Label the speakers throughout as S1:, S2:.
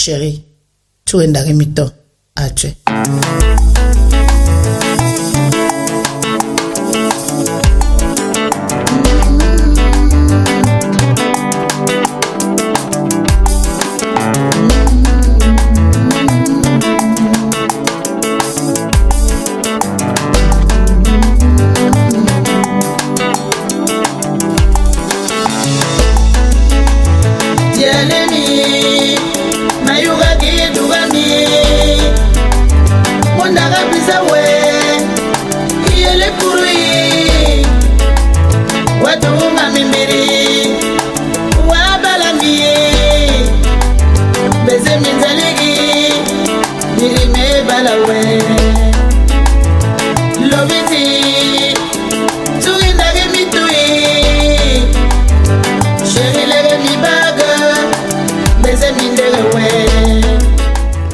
S1: chéri tuenda remito atwe.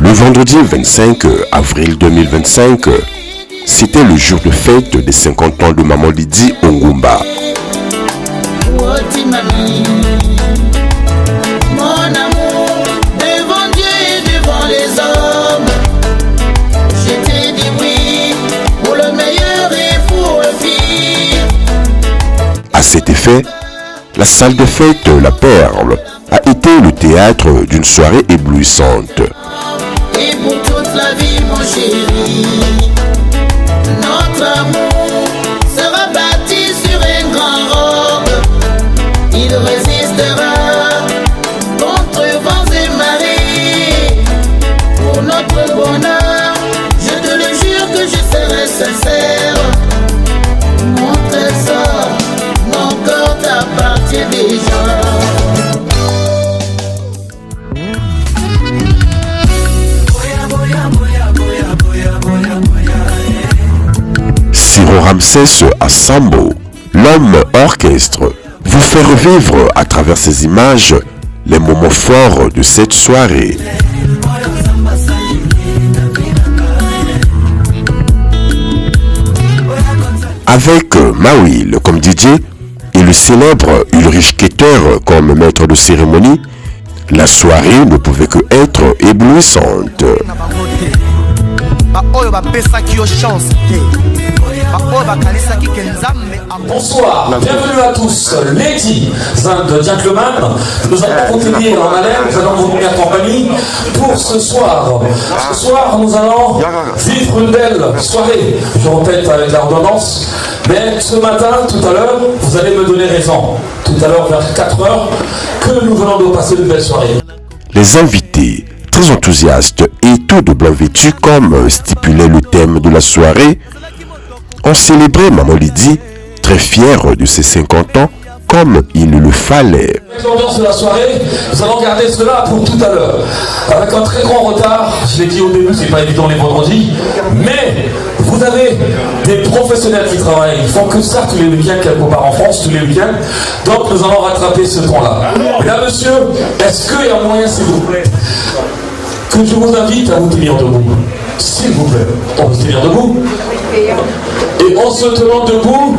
S2: Le vendredi 25 avril 2025, c'était le jour de fête des 50 ans de Maman Lydie Ongumba. À cet effet, la salle de fête La Perle a été le théâtre d'une soirée éblouissante.
S3: Et pour toute la vie, mon chéri, notre amour sera bâti sur un grand roc. Il résistera contre vents et marées. Pour notre bonheur, je te le jure que je serai sincère. Mon trésor, mon corps t'appartient déjà.
S2: Ciro Ramsès Assambo, l'homme orchestre, vous fait revivre à travers ces images les moments forts de cette soirée. Avec Mawil comme DJ et le célèbre Ulrich Keter comme maître de cérémonie, la soirée ne pouvait que être éblouissante.
S4: Bonsoir, bienvenue à tous, ladies and gentlemen. Nous allons continuer en haleine, nous allons vous tenir compagnie pour ce soir. Ce soir, nous allons vivre une belle soirée. Je répète avec l'ordonnance, mais ce matin, tout à l'heure, vous allez me donner raison. Tout à l'heure, vers 4 heures, que nous venons de passer une belle soirée.
S2: Les invités, très enthousiastes et tout de blanc vêtus comme stipulait le thème de la soirée, ont célébré Maman Lydie, très fière de ses 50 ans, comme il le fallait.
S4: Avec l'ambiance de la soirée, nous allons garder cela pour tout à l'heure. Avec un très grand retard, je l'ai dit au début, c'est pas évident les vendredis, mais vous avez des professionnels qui travaillent, ils font que ça tous les week-ends quelque part en France, tous les week-ends, donc nous allons rattraper ce temps-là. Mesdames, messieurs, est-ce qu'il y a moyen, s'il vous plaît, que je vous invite à vous tenir debout? S'il vous plaît, on va se tenir debout. Et en se tenant debout,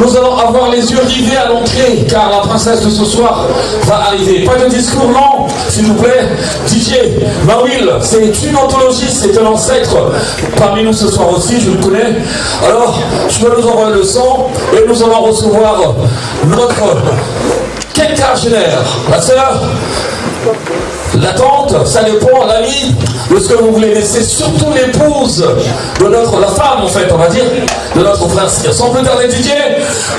S4: nous allons avoir les yeux rivés à l'entrée, car la princesse de ce soir va arriver. Pas de discours long, s'il vous plaît. DJ Mawil, c'est une anthologie, c'est un ancêtre parmi nous ce soir aussi, je le connais. Alors, je vais nous envoyer le son et nous allons recevoir notre quinquagénaire, la sœur. La tante, ça dépend, l'ami, de ce que vous voulez laisser, surtout l'épouse de notre, la femme en fait, on va dire, de notre frère. Sans plus tarder, DJ,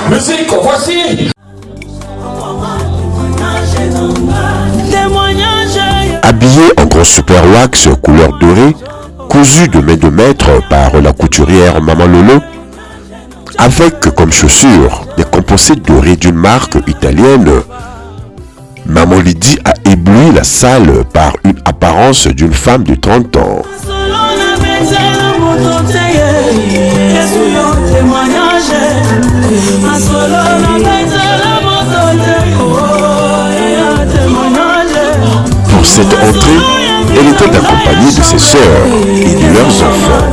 S4: musique, voici.
S2: Habillé en gros super wax couleur dorée, cousu de main de maître par la couturière Maman Lolo, avec comme chaussures des composites dorés d'une marque italienne, Maman Lydie a ébloui la salle par une apparence d'une femme de 30 ans. Pour cette entrée, elle était accompagnée de ses sœurs et de leurs enfants.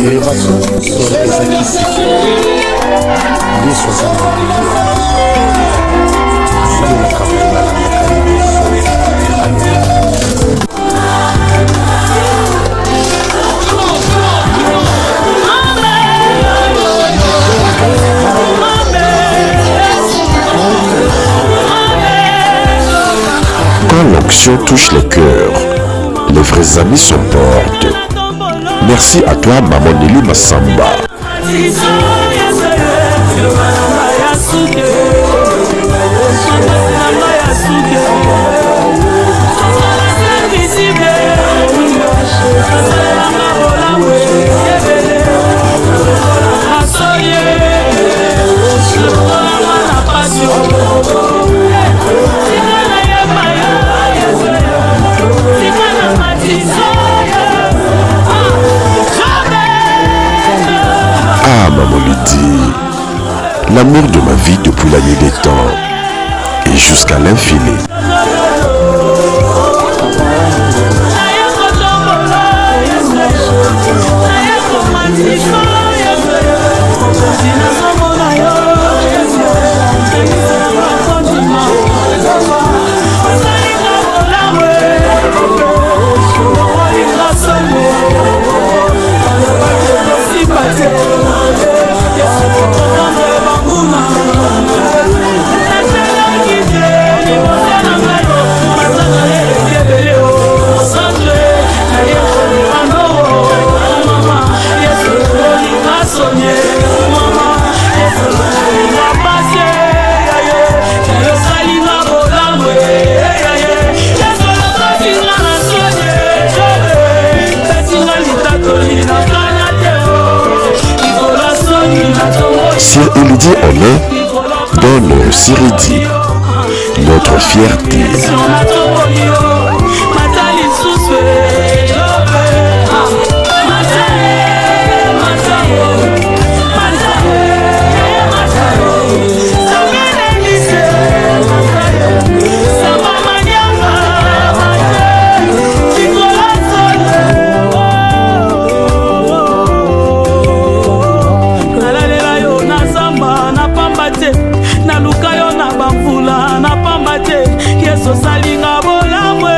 S2: Quand l'onction touche les cœurs, les vrais amis s'emportent. Merci à toi, Maman Nelly Massamba. Ah, Maman Lydie, l'amour de ma vie depuis la nuit des temps et jusqu'à l'infini. Sir Elodie Olé donne Siridi, notre fierté.
S5: Salinga bolamwe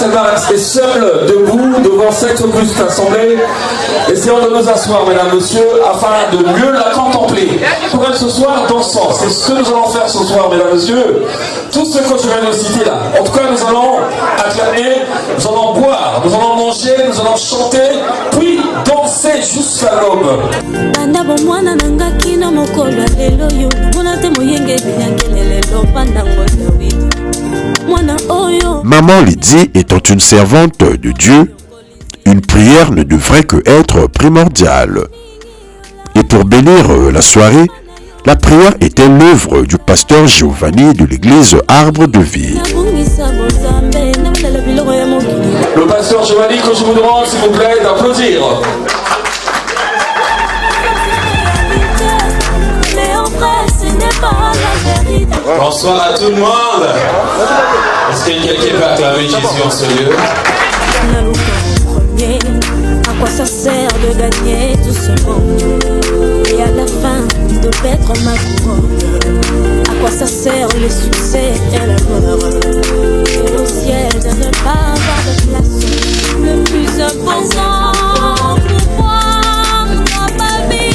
S4: grâce, elle va rester seule, debout, devant cette auguste assemblée. Essayons de nous asseoir, mesdames, messieurs, afin de mieux la contempler. Pour elle ce soir, dansant. C'est ce que nous allons faire ce soir, mesdames, messieurs. Tout ce que je viens de citer là. En tout cas, nous allons acclamer, nous allons boire, nous allons manger, nous allons chanter, puis danser jusqu'à l'aube.
S2: Maman Lydie étant une servante de Dieu, une prière ne devrait que être primordiale. Et pour bénir la soirée, la prière était l'œuvre du pasteur Giovanni de l'église Arbre de Vie.
S4: Le pasteur Giovanni, que je vous demande, s'il vous plaît, d'applaudir.
S5: Bonsoir à tout le monde. Est-ce que quelqu'un peut acclamer Jésus en ce lieu?
S6: À quoi ça sert de gagner tout ce monde et à la fin de perdre ma couronne? À quoi ça sert le succès et la gloire et au ciel de ne pas avoir de place? Le plus important pour moi dans ma vie.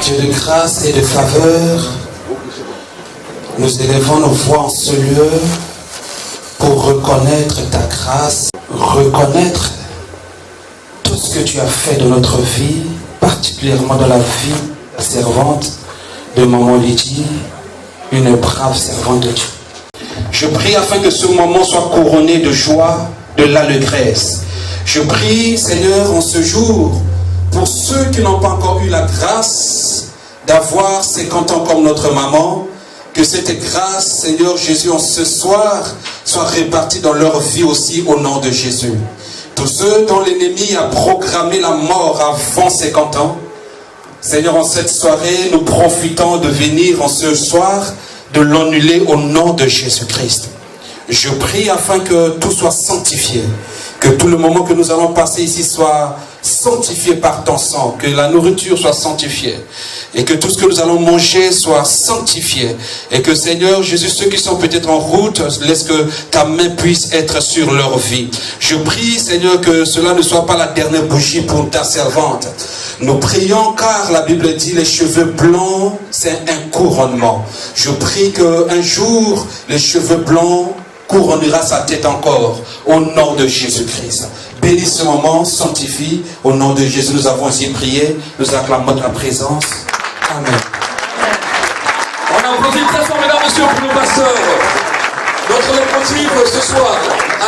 S5: Dieu de grâce et de faveur, nous élevons nos voix en ce lieu pour reconnaître ta grâce, reconnaître tout ce que tu as fait de notre vie, particulièrement dans la vie de la servante de Maman Lydie, une brave servante de Dieu. Je prie afin que ce moment soit couronné de joie, de l'allégresse. Je prie, Seigneur, en ce jour, pour ceux qui n'ont pas encore eu la grâce d'avoir 50 ans comme notre maman, que cette grâce, Seigneur Jésus, en ce soir, soit répartie dans leur vie aussi au nom de Jésus. Tous ceux dont l'ennemi a programmé la mort avant 50 ans, Seigneur, en cette soirée, nous profitons de venir en ce soir, de l'annuler au nom de Jésus-Christ. Je prie afin que tout soit sanctifié, que tout le moment que nous allons passer ici soit sanctifié par ton sang, que la nourriture soit sanctifiée, et que tout ce que nous allons manger soit sanctifié, et que Seigneur Jésus, ceux qui sont peut-être en route, laisse que ta main puisse être sur leur vie. Je prie, Seigneur, que cela ne soit pas la dernière bougie pour ta servante. Nous prions car la Bible dit les cheveux blancs, c'est un couronnement. Je prie qu'un jour, les cheveux blancs couronnera sa tête encore, au nom de Jésus-Christ. Bénis ce moment, sanctifie, au nom de Jésus. Nous avons ainsi prié, nous acclamons ta présence. Amen.
S4: On applaudit très fort, mesdames, messieurs, pour nos pasteurs. Notre locomotive ce soir,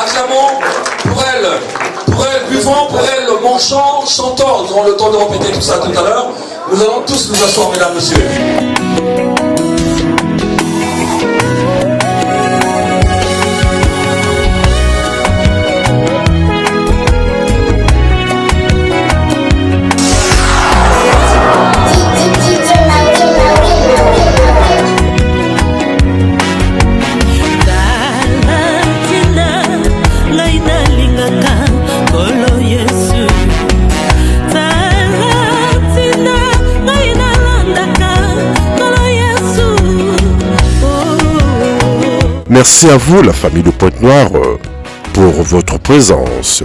S4: acclamons pour elle, buvons pour elle, mangeant, chantant. Nous aurons le temps de répéter tout ça tout à l'heure. Nous allons tous nous asseoir, mesdames, messieurs.
S2: Merci à vous, la famille de Pointe-Noire, pour votre présence.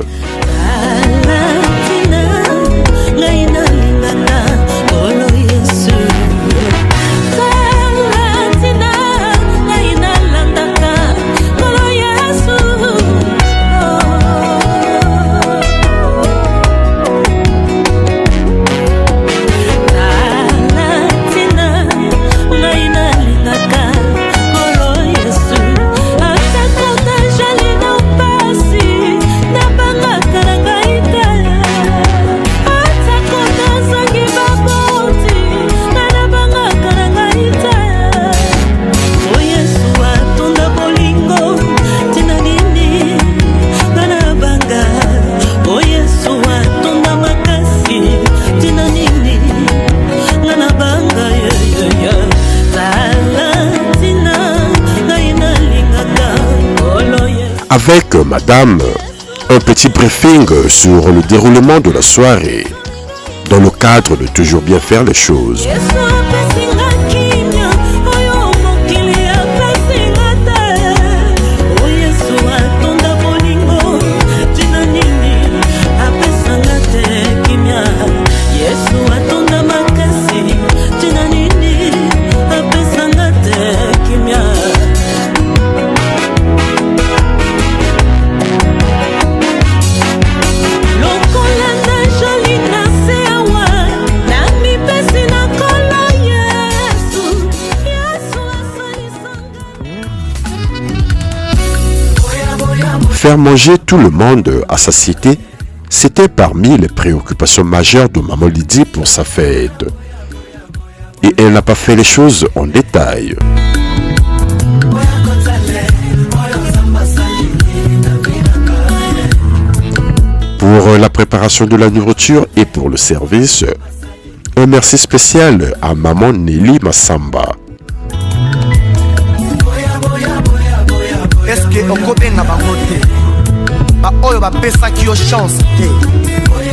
S2: Avec Madame, un petit briefing sur le déroulement de la soirée, dans le cadre de toujours bien faire les choses. Faire manger tout le monde à satiété, c'était parmi les préoccupations majeures de Maman Lydie pour sa fête. Et elle n'a pas fait les choses en détail. Pour la préparation de la nourriture et pour le service, un merci spécial à Maman Nelly Massamba.
S7: Est-ce que okobenga bango te baoyo bapesaki yo chance te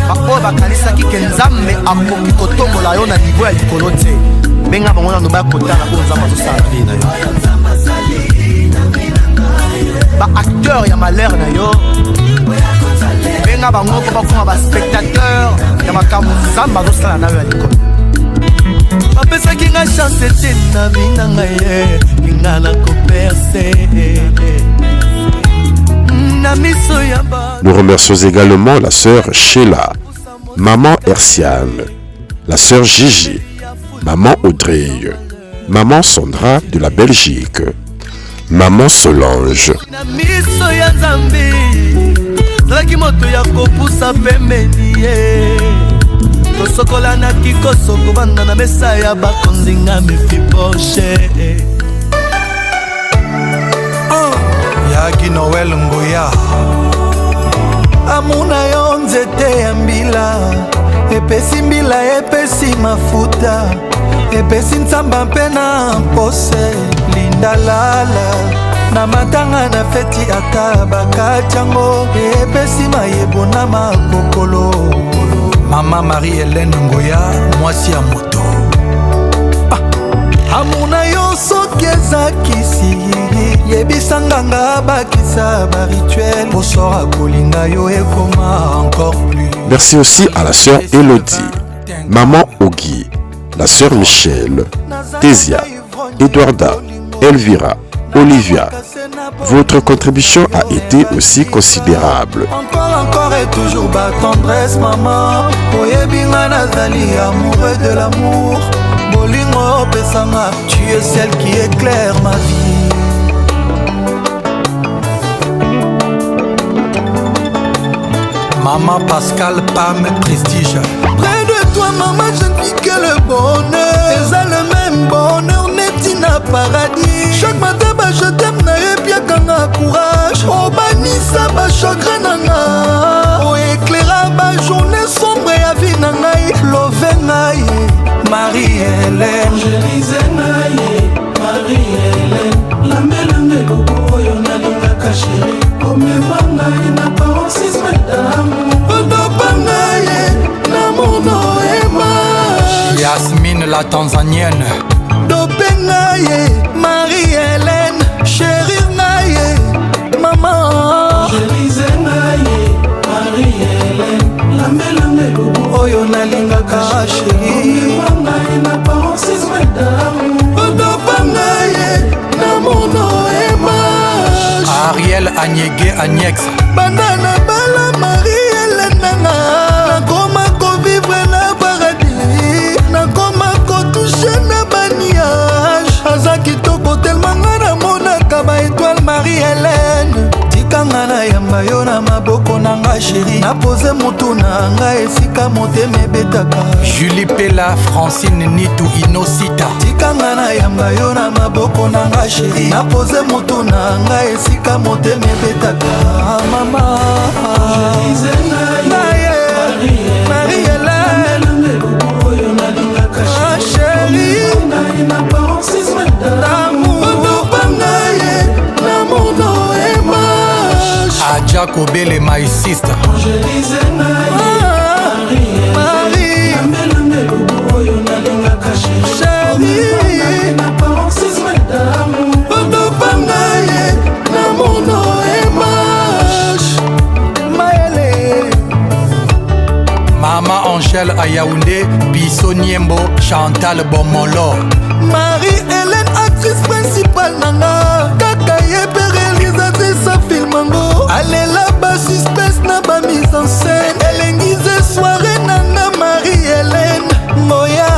S7: baoyo bakanisaki ke nzambe akoki kotombola yo na nivo ya likolo te benga bango nano bakotala oyo nzambe azosala vie na yo baacteur ya malheur na yo benga bango mpo bakoma baspectateur ya makambo nzambe azosala na yo ya likolo bapesaki nga chance te na vie na ngai ye nga na koperse.
S2: Nous remercions également la sœur Sheila, Maman Ersiane, la sœur Gigi, Maman Audrey, Maman Sandra de la Belgique, Maman Solange.
S7: Yaki Noël Ngoya amuna yo nzete ya mbila epesi mbila epesi mafuta epesi nzamba mpe na mpose linda lala na matanga na feti ata bakatiango epesi mayebo na makokolo. Mama Marie-Hélène Ngoya mwasi ya moto amuna yo soki ezakisi yebisanganga bakisa barituel posora kolinga yo ekoma encore plus.
S2: Merci aussi à la sœur Elodie, Maman Ogi, la sœur Michel, Tésia, Edwarda, Elvira, Olivia. Votre contribution a été aussi considérable.
S7: Encore et toujours ba tendresse maman oyebinga nazali amoureux de l'amour bolingo pesanga tu es celle qui éclaire ma vie. Maman Pascal Pam Prestige. Près de toi maman je ne vis que le bonheur. Eza le même bonheur neti na paradis. Chaque matin je t'aime na epiakanga courage. Obanisa ba chagrin nanga. O éclaira ba journée sombre ya vie na ngai. Love ngai Marie-Hélène.
S8: Angélise ngai Marie-Hélène. La melenge lobo oyo nalingaka chéri. Omema ngai na paroxysme d'amour.
S7: Odopa ngai na mono ema.
S9: Yasmine la Tanzanienne.
S7: Dopé ngai Marie-Hélène. Chérie ngai maman.
S8: Angélise ngai Marie-Hélène. La melenge lobo
S7: oyo nalingaka chéri.
S8: Omema ngai na paroxysme d'amour.
S7: Odopa ngai na mono ema.
S9: Ariel Agnègue Agnex.
S7: Banana bala Marie-Hélène nanga. Nakoma kovivre na paradis. Nakoma kotouche na baniage. Aza kitoko tellement nga namonaka ba étoile Marie-Hélène. Tikanga na yamba yo na maboko nanga chéri. Napose mutu na nga esika motema ebetaka.
S9: Julie Pella, Francine Nitu Inosita.
S7: Tikanga na yamba yo na maboko nanga chéri. Napose mutu na nga esika motema ebetaka. Mama
S8: Angélise ngai
S7: Marie-Hélène
S8: oyo nalingaka
S7: chéri.
S8: ngai na paroxysme d'amour.
S7: Odopa ngai na mono image.
S9: Adja Kobele, my sister.
S8: Angélise ngai
S7: Marie
S8: melenge lobo oyo nalingaka
S7: chéri.
S8: ngai na paroxysme d'amour.
S7: Odopa ngai na mono image. Maëlle
S9: Mama Angèle Ayaoundé, Bisso Niembo, Chantal Bomolo.
S7: Marie-Hélène actrice principale nanga. Kaka yepe réalisatrice sa filmango. Alela ba suspense na ba mise en scène. Elengize soirée nanga Marie-Hélène. Moya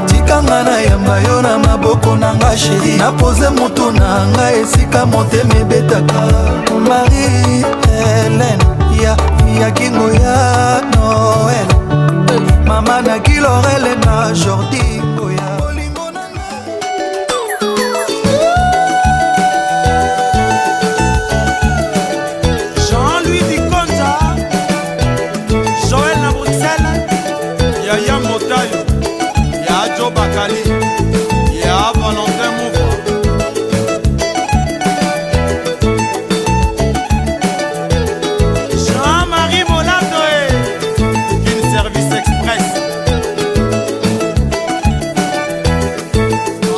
S7: tikanga na yamba yo na mabo eloko na nga sheri napoze moto na nga esika motema ebetaka Marie Hélène ya kingo ya Noël mama na Kilorele na Jordi Ngoya
S10: Jean-Louis Dikonza Joël na Bruxelles Yaya Motayo Ya Joe Bakali Ya Valentin Mouva Jean-Marie Molato Kin Service Express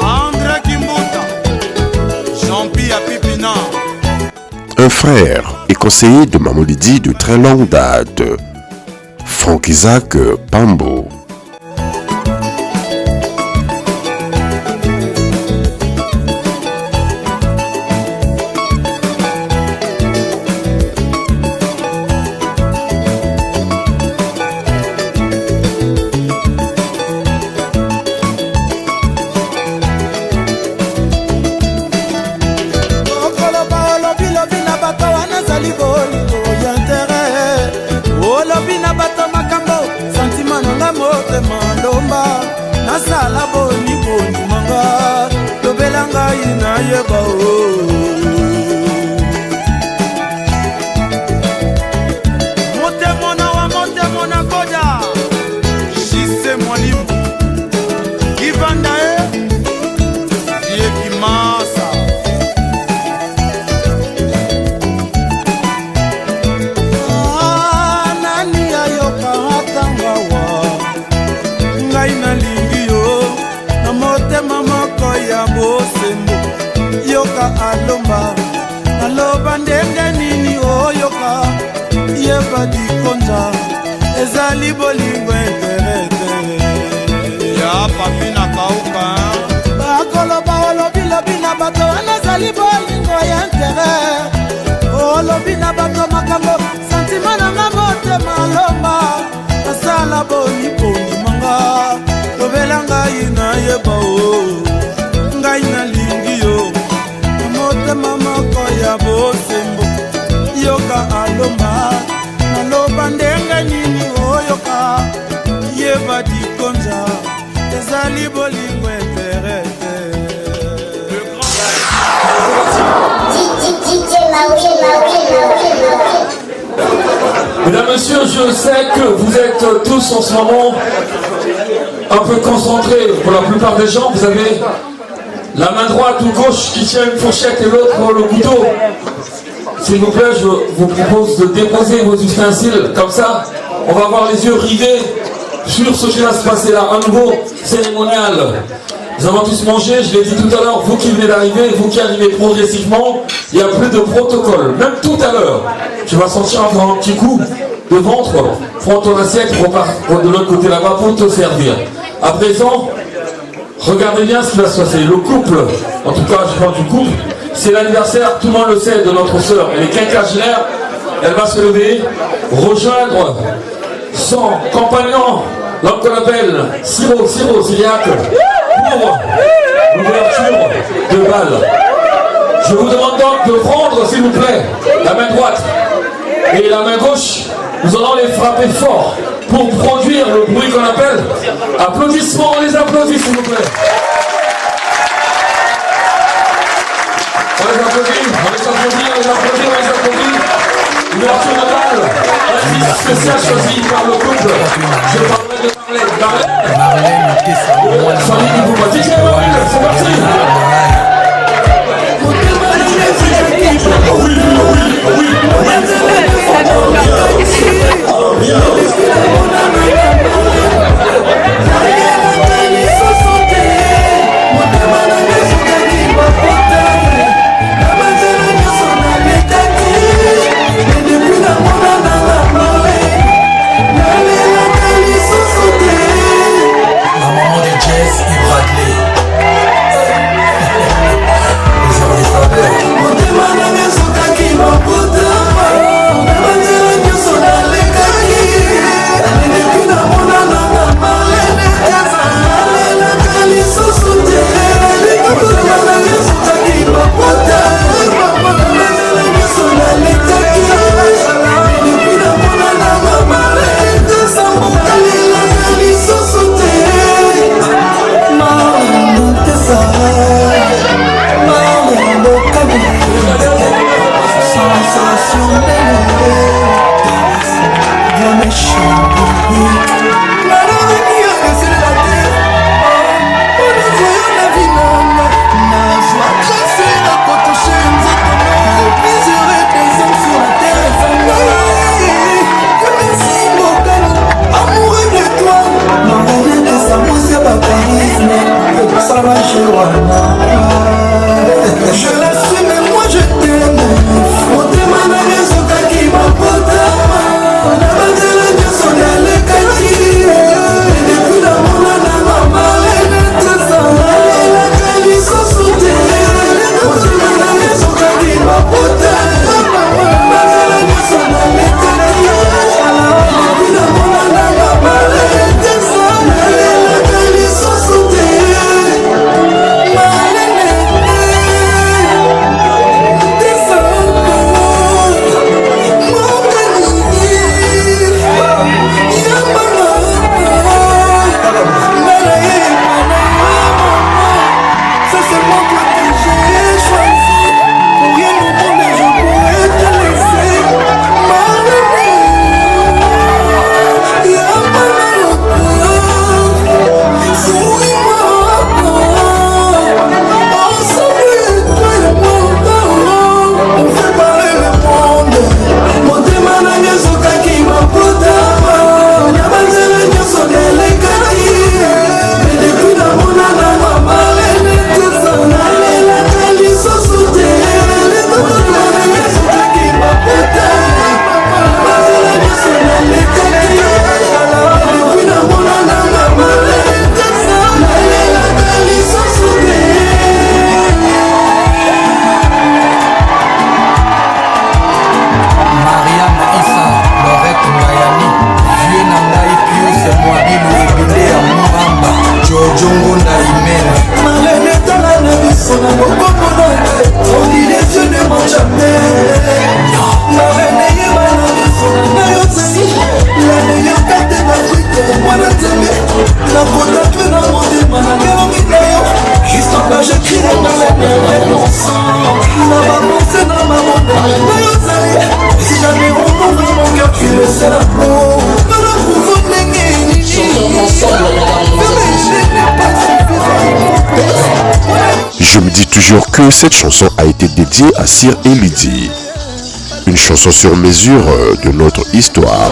S10: André Kimbuta Jean-Pierre Pipina
S2: Un frère et conseiller de Mamolidi de très longue date, Franck Isaac Pambo.
S10: nasala boni boni manga tobela ngai nayeba motemona wa motemona koja jise mwalimu kivanda yekimasa nani ayoka hatangawa ngai nalingi yo na motema moko ya bosembo yoka alomba naloba ndenge nini oyoka yeba dikonza ezali bolingo interete ya papi na kauka bakoloba olobilobi na bato wana ezali bolingo ya intere olobi na bato makambo santima nanga motema alomba nasala boniponi manga tobela ngai nayeba ngai nalingi yo motema moko ya bosembo yoka alomba naloba ndenge nini oyoka yeba dikonza ezali bolingo interete
S4: Mesdames, Messieurs, je sais que vous êtes tous en ce moment un peu concentrés. Pour la plupart des gens, vous avez la main droite ou gauche qui tient une fourchette et l'autre le couteau. S'il vous plaît, je vous propose de déposer vos ustensiles comme ça. On va avoir les yeux rivés sur ce qui va se passer là. Un nouveau cérémonial. Nous avons tous mangé, je l'ai dit tout à l'heure, vous qui venez d'arriver, vous qui arrivez progressivement, il n'y a plus de protocole. Même tout à l'heure, tu vas sentir encore un petit coup de ventre, prends ton assiette, repars de l'autre côté là-bas pour te servir. À présent, regardez bien ce qui va se passer. Le couple, en tout cas je parle du couple, c'est l'anniversaire, tout le monde le sait, de notre sœur. Elle est quinquagénaire, elle va se lever, rejoindre son compagnon, l'homme qu'on appelle Syriaque, pour l'ouverture de balle. Je vous demande donc de prendre, s'il vous plaît, la main droite et la main gauche. Nous allons les frapper fort pour produire le bruit qu'on appelle applaudissements. On les applaudit, s'il vous plaît. On les applaudit, on les applaudit, on les applaudit, on les applaudit. Ouverture de balle, un artiste spécial choisi par le couple. Je parlerai de Marlène. DJ Mobile, c'est parti.
S9: La maman de Jess et Bradley.
S7: Je l'assume et moi je t'aime. Motema na ezokaki mapota. Na banzela nyonso nalekaki. Depuis la mona na mama enetezala. Elaka lisusu te. Motema na ezokaki mapota. Na banzela nyonso nalekaki. Depuis la mona na mama enetezala. Elaka lisusu te.
S2: Je me dis toujours que cette chanson a été dédiée à Sir et Lydie. Une chanson sur mesure de notre histoire.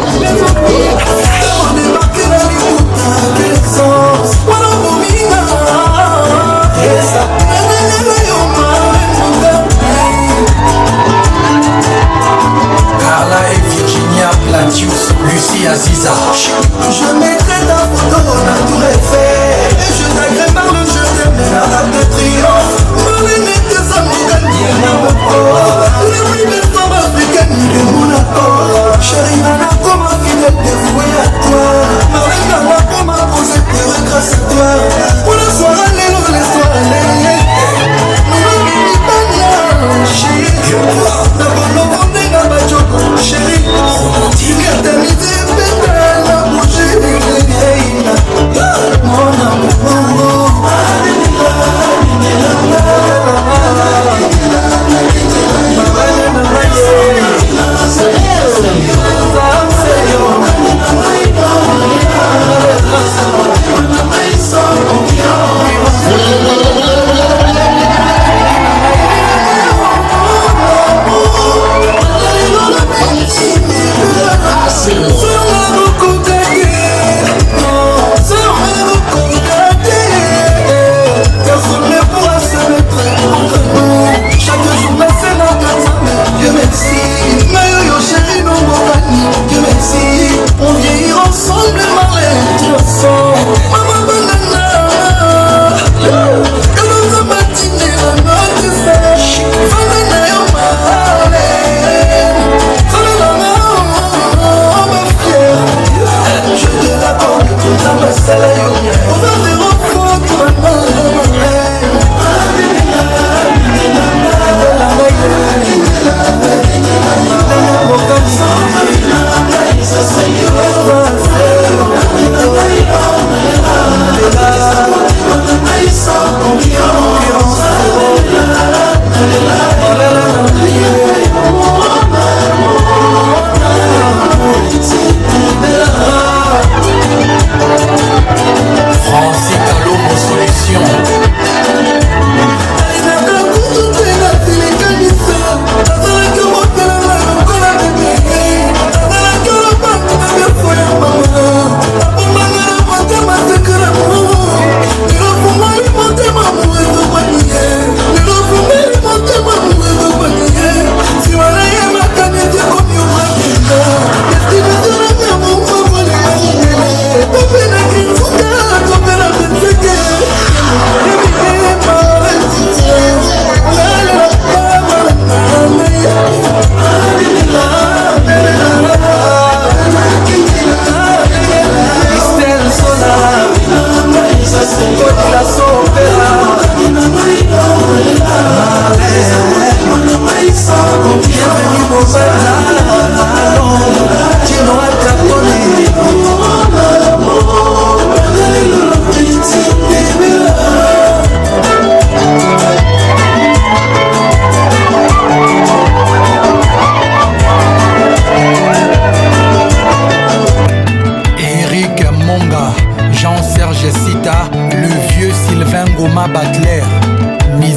S9: Carla et Virginia Platius, Lucie Aziza.
S7: Je mettrai ta photo dans tout effet. Et je t'agrée par le jeu de mes arabes de triomphe. Marlène était sa méganie, la plus belle femme africaine de Monaco. Chérie Nana, comme un fidèle dévoué à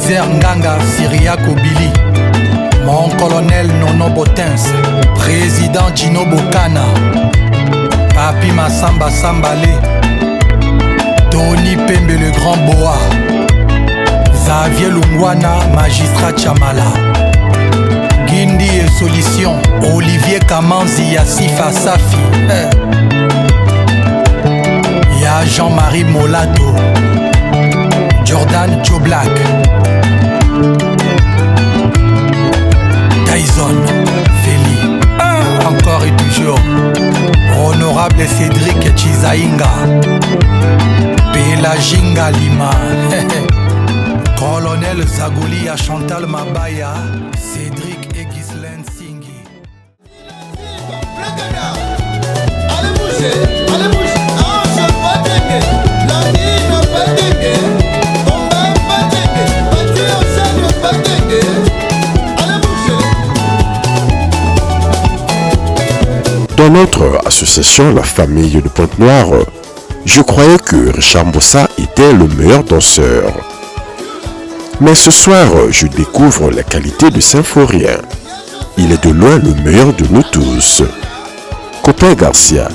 S9: Césaire Nganga, Syria Kobili, mon colonel Nono Botens, président Gino Bokana, Papi Massamba Sambale, Tony Pembe le grand Boa, Xavier Lungwana, magistrat Chamala, Guindi et Solution, Olivier Kamanzi, Yassifa Safi, Ya Jean-Marie Molato, Jordan Joe Black, Tyson, Feli, encore et toujours, honorable Cédric Chizainga, Pelajinga Lima, colonel Zagoli à Chantal Mabaya, Cédric et Ghislaine Singhi.
S10: Allez bouger, allez bouger, ah je pas dingue, la vie ne pas dingue, combat pas dingue, battu au sein ne pas dingue, allez bouger.
S2: Dans notre association, la famille de Pointe-Noire, je croyais que Richard Mbossa était le meilleur danseur. Mais ce soir, je découvre la qualité de Symphorien. Il est de loin le meilleur de nous tous. Copain Garcia,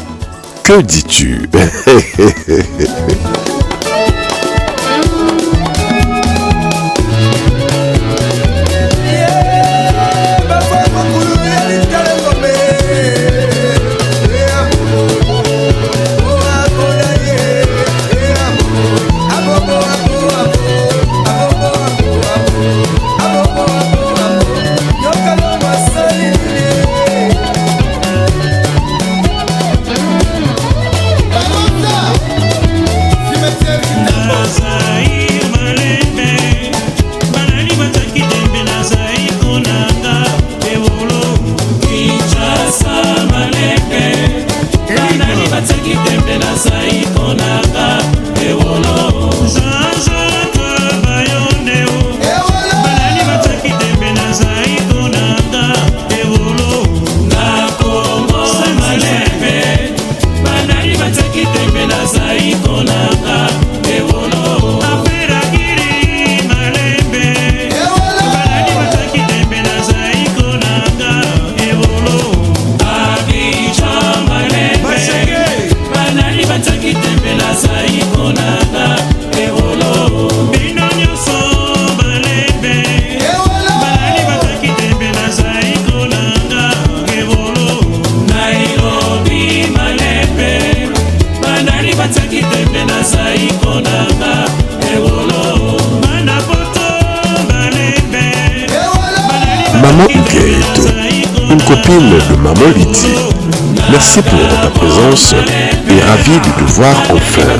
S2: que dis-tu? Maman Huguette, une copine de Maman Lydie, merci pour ta présence et ravi de te voir enfin.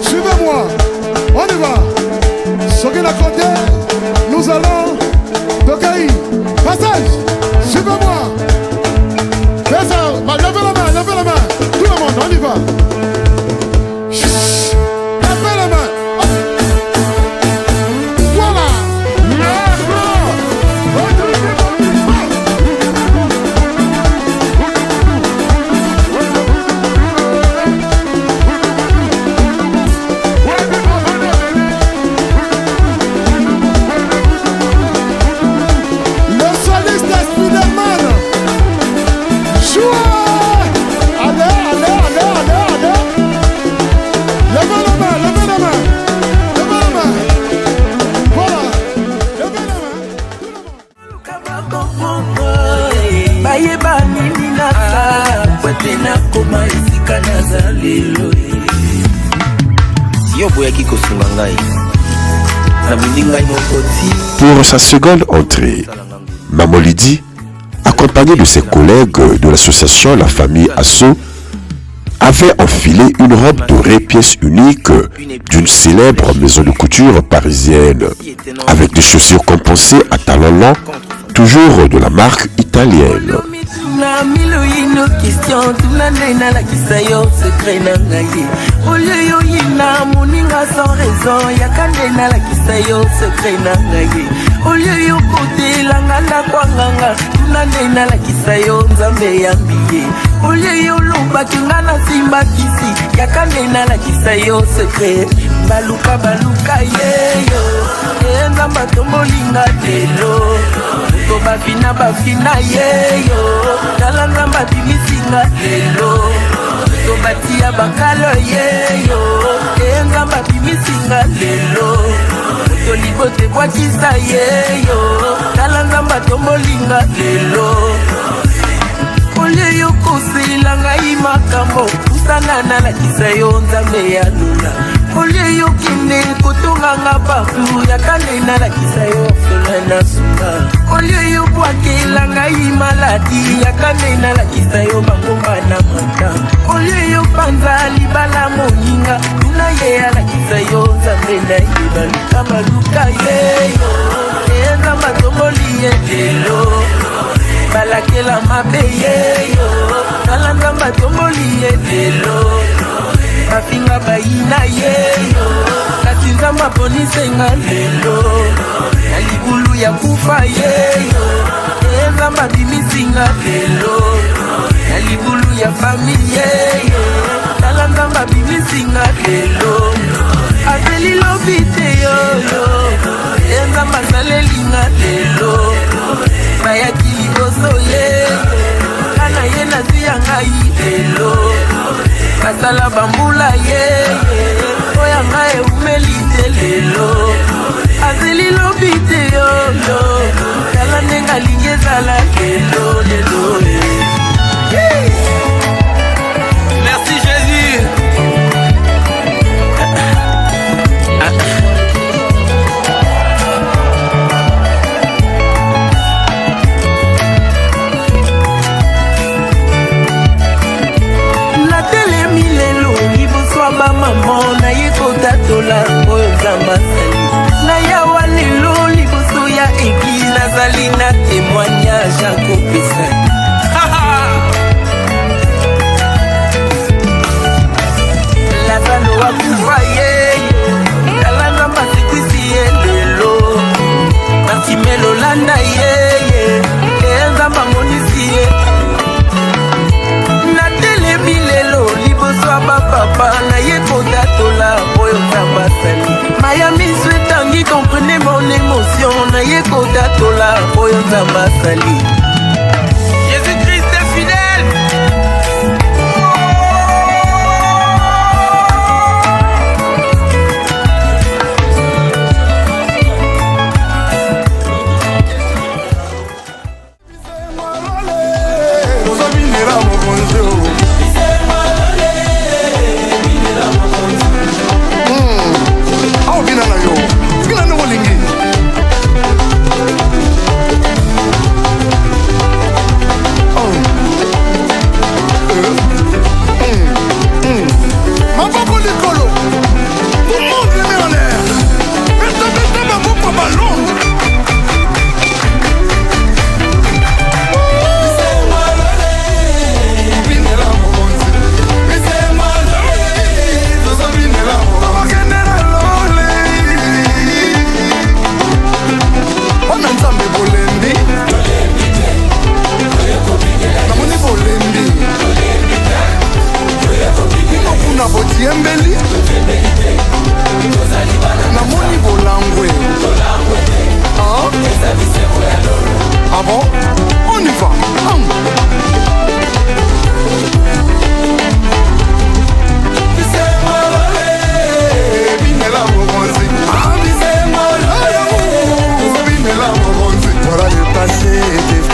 S11: Suivez-moi, on y va. Soki na côté, nous allons Tokai. Passage, suivez-moi. Levez la main, tout le monde, on y va. Levez la main. Voilà.
S2: Pour sa seconde entrée, Maman Lydie, accompagnée de ses collègues de l'association La Famille Asso, avait enfilé une robe dorée pièce unique d'une célèbre maison de couture parisienne, avec des chaussures compensées à talons longs, toujours de la marque italienne.
S12: Na milo ino question tunanena la kisayo secret na ngai olio yo ina moninga sans raison yakandena la kisayo secret na ngai olio yo kote langana kwanganga tunanena la kisayo nzambe yambiye olio yo lumba kingana simba kisi yakandena la kisayo secret baluka yeyo enza matombolinga telo to bafina yeyo talanga mabimisinga lelo to batia bakalo yeyo enza mabimisinga lelo to libote bwakisa yeyo talanga matombolinga lelo olio yo kosila ngai makambo usana nalakisa yo nzambe ya lula olio yo kende kotonganga partu yakande nalakisa yo solana suka olio yo bwakela ngai maladi yakande nalakisa yo bangomba na mata olio yo panza libala moninga tuna ye alakisa yo nzambe na ibaluka maluka yeyo enza matomboli ye lelo balakela mabe yeyo talanga matomboli ye lelo bafinga bayina yeyo kasi nzamba ponisenga lelo na libulu ya kufa yeyo enzamba bimisinga lelo na libulu ya fami yeyo tala nzamba bimisinga lelo azeli lobi te yoyo enzamba salelinga lelo bayaki liboso yeyo kana ye nazuya ngai lelo basala bambula yeye oya ngai eumeli te lelo azeli lobi te yoyo tala ndenge alingi ezala lelo merci Jésus. Maman na ye kotatola oyo nzamba sali na yawa lelo liboso ya eki nazali na témoignage akopesa lazalo akufa yeyo tala nzamba sikwisi ye lelo martimelo landa yeye enzamba monisi ye natelemi lelo liboso ya bapapa na ye kotatola oyo nzamba sali maya miso etangi comprene mon émotion na ye kotatola oyo nzamba sali Jésus-Christ est fidèle.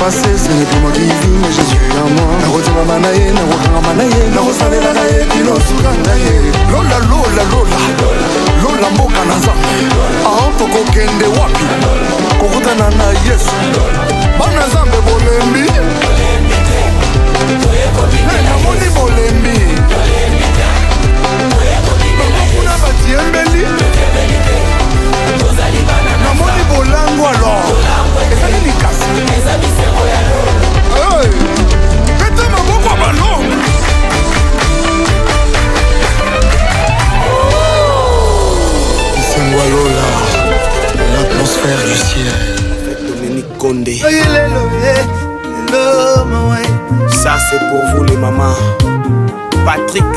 S7: passé, ce n'est plus moi qui vis, mais Jésus en moi. Nakotimama na ye, nakokangama na ye, nakosalela na ye, kinosuka na ye. Lola, lola, lola, lola mboka na nzambe. Tokokende wapi, kokutana na Yesu. Bana nzambe bolembi, namoni bolembi. Bakokuna batiembeli, namoni bolango alors. Ezali likasi. Pete maboko ya balongo. Lola, l'atmosphère du ciel. Dominique Condé. Ça c'est pour vous les mamans. Patrick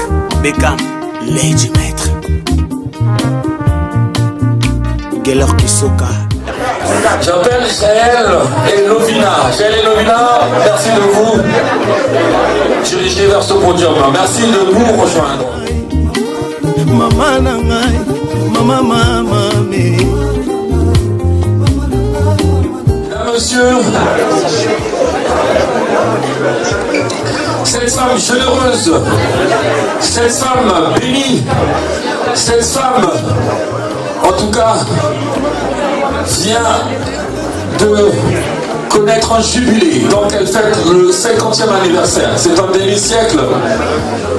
S7: Beckham, Lady Maître. Geller Kisoka.
S4: J'appelle Jaël et Lovina. Jaël et Lovina, merci de vous diriger vers ce podium. Merci de nous rejoindre.
S7: Maman nangai, maman mamé.
S4: Monsieur, cette femme généreuse, cette femme bénie, cette femme, en tout cas, vient de connaître un jubilé. Donc elle fête le 50e anniversaire. C'est un demi-siècle.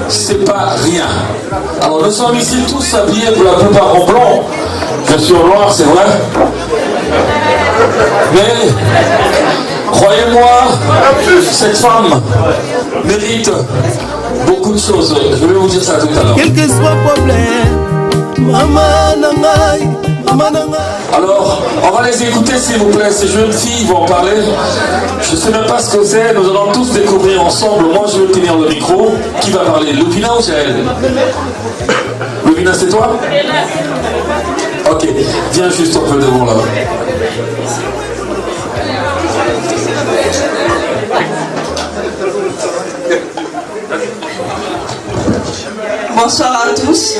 S4: C'est pas rien. Alors nous sommes ici tous habillés pour la plupart en blanc. Bien sûr noir, c'est vrai. Mais croyez-moi, cette femme mérite beaucoup de choses. Je vais vous dire ça tout à l'heure.
S7: Quel que soit le problème, maman nangai, maman nangai.
S4: Alors, on va les écouter s'il vous plaît, ces jeunes filles vont parler. Je ne sais même pas ce que c'est, nous allons tous découvrir ensemble. Moi je vais tenir le micro. Qui va parler, Lovina ou Jaël? Lovina, c'est toi? Ok, viens juste un peu devant là.
S13: Bonsoir à tous.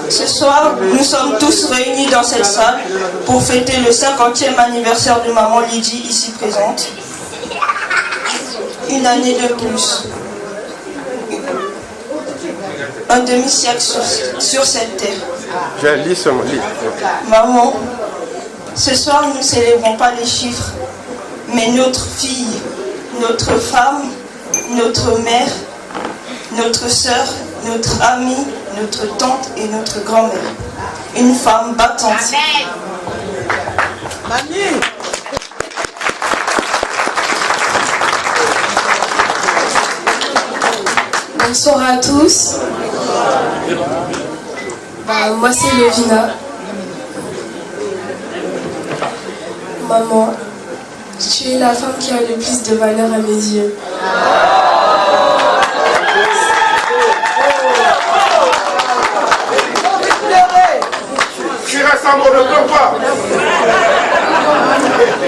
S13: Ce soir, nous sommes tous réunis dans cette salle pour fêter le 50e anniversaire de maman Lydie, ici présente. Une année de plus. Un demi-siècle sur cette terre. Maman, ce soir, nous ne célébrons pas les chiffres, mais notre fille, notre femme, notre mère, notre sœur, notre amie, notre tante et notre grand-mère. Une femme battante. Amen. Mamie.
S14: Bonsoir à tous. Moi c'est Lovina. Maman, tu es la femme qui a le plus de valeur à mes yeux.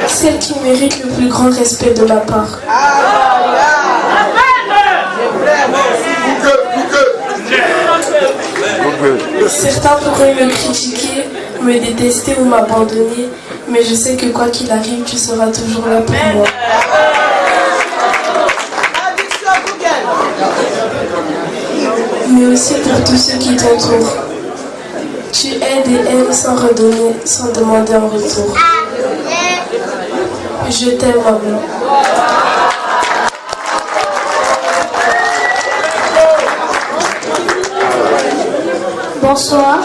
S14: Celle qui mérite le plus grand respect de ma part. Certains pourraient me critiquer, me détester ou m'abandonner, mais je sais que quoi qu'il arrive, tu seras toujours là pour moi. Mais aussi pour tous ceux qui t'entourent. Tu aides et aimes sans redonner, sans demander en retour. Je t'aime, maman.
S15: Bonsoir.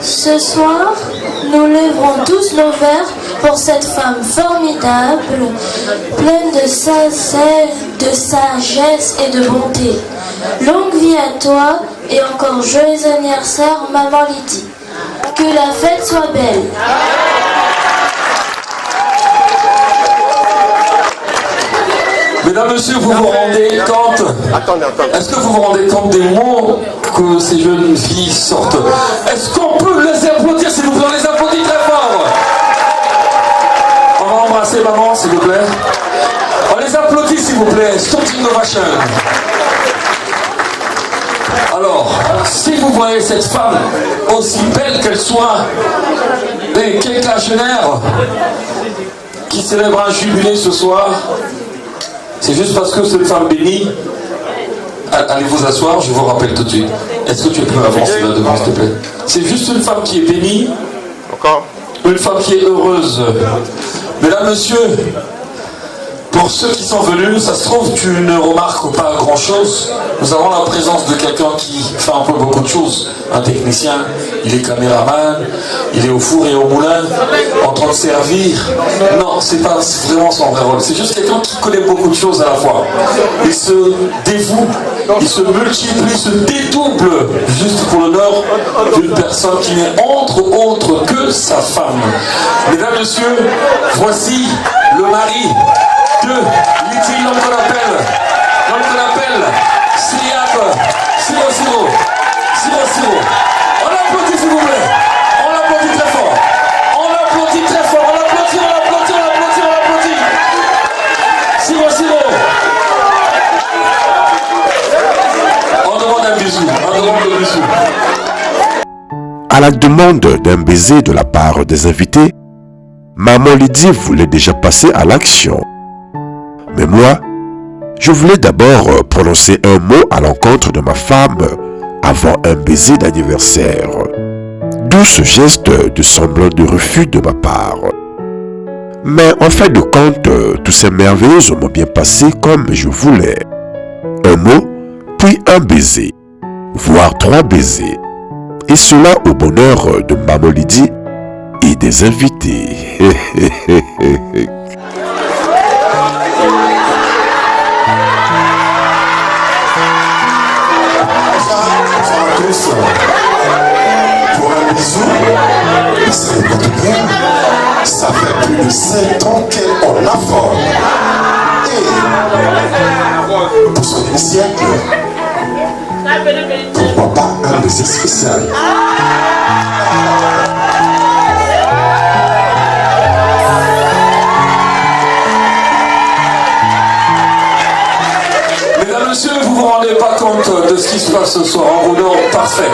S15: Ce soir, nous lèverons tous nos verres pour cette femme formidable, pleine de sagesse et de bonté. Longue vie à toi et encore joyeux anniversaire, maman Lydie. Que la fête soit belle.
S4: Mesdames, Messieurs, vous vous rendez compte? Est-ce que vous vous rendez compte des mots que ces jeunes filles sortent? Est-ce qu'on peut les applaudir, s'il vous plaît? On les applaudit très fort. On va embrasser maman, s'il vous plaît. On les applaudit, s'il vous plaît. Standing ovation. Alors, si vous voyez cette femme, aussi belle qu'elle soit, et quinquagénaire, qui célèbre un jubilé ce soir, c'est juste parce que c'est une femme bénie. Allez vous asseoir, je vous rappelle tout de suite. Est-ce que tu peux avancer là devant, s'il te plaît? C'est juste une femme qui est bénie, une femme qui est heureuse. Mesdames, messieurs, pour ceux qui sont venus, ça se trouve, tu ne remarques pas grand-chose. Nous avons la présence de quelqu'un qui fait un peu beaucoup de choses. Un technicien, il est caméraman, il est au four et au moulin, en train de servir. Non, c'est pas vraiment son vrai rôle. C'est juste quelqu'un qui connaît beaucoup de choses à la fois. Il se dévoue, il se multiplie, il se dédouble, juste pour l'honneur d'une personne qui n'est entre autres que sa femme. Mesdames, messieurs, voici le mari de Lydie, l'homme qu'on appelle Syriac, Siro. On l'applaudit s'il vous plaît. On l'applaudit très fort. On l'applaudit très fort. On l'applaudit. Siro. On demande un bisou.
S2: À la demande d'un baiser de la part des invités, maman Lydie voulait déjà passer à l'action. Mais moi, je voulais d'abord prononcer un mot à l'encontre de ma femme avant un baiser d'anniversaire. D'où ce geste de semblant de refus de ma part. Mais en fin de compte, tout s'est merveilleusement bien passé comme je voulais. Un mot, puis un baiser, voire 3 baisers. Et cela au bonheur de maman Lydie et des invités.
S16: Pour un bisou, ça écoute bien. Ça fait plus de 7 ans qu'elle en a forme. Et pour son siècle, pourquoi pas un baiser spécial?
S4: Mesdames, messieurs, vous vous rendez pas compte de ce qui se passe ce soir en roulant parfait.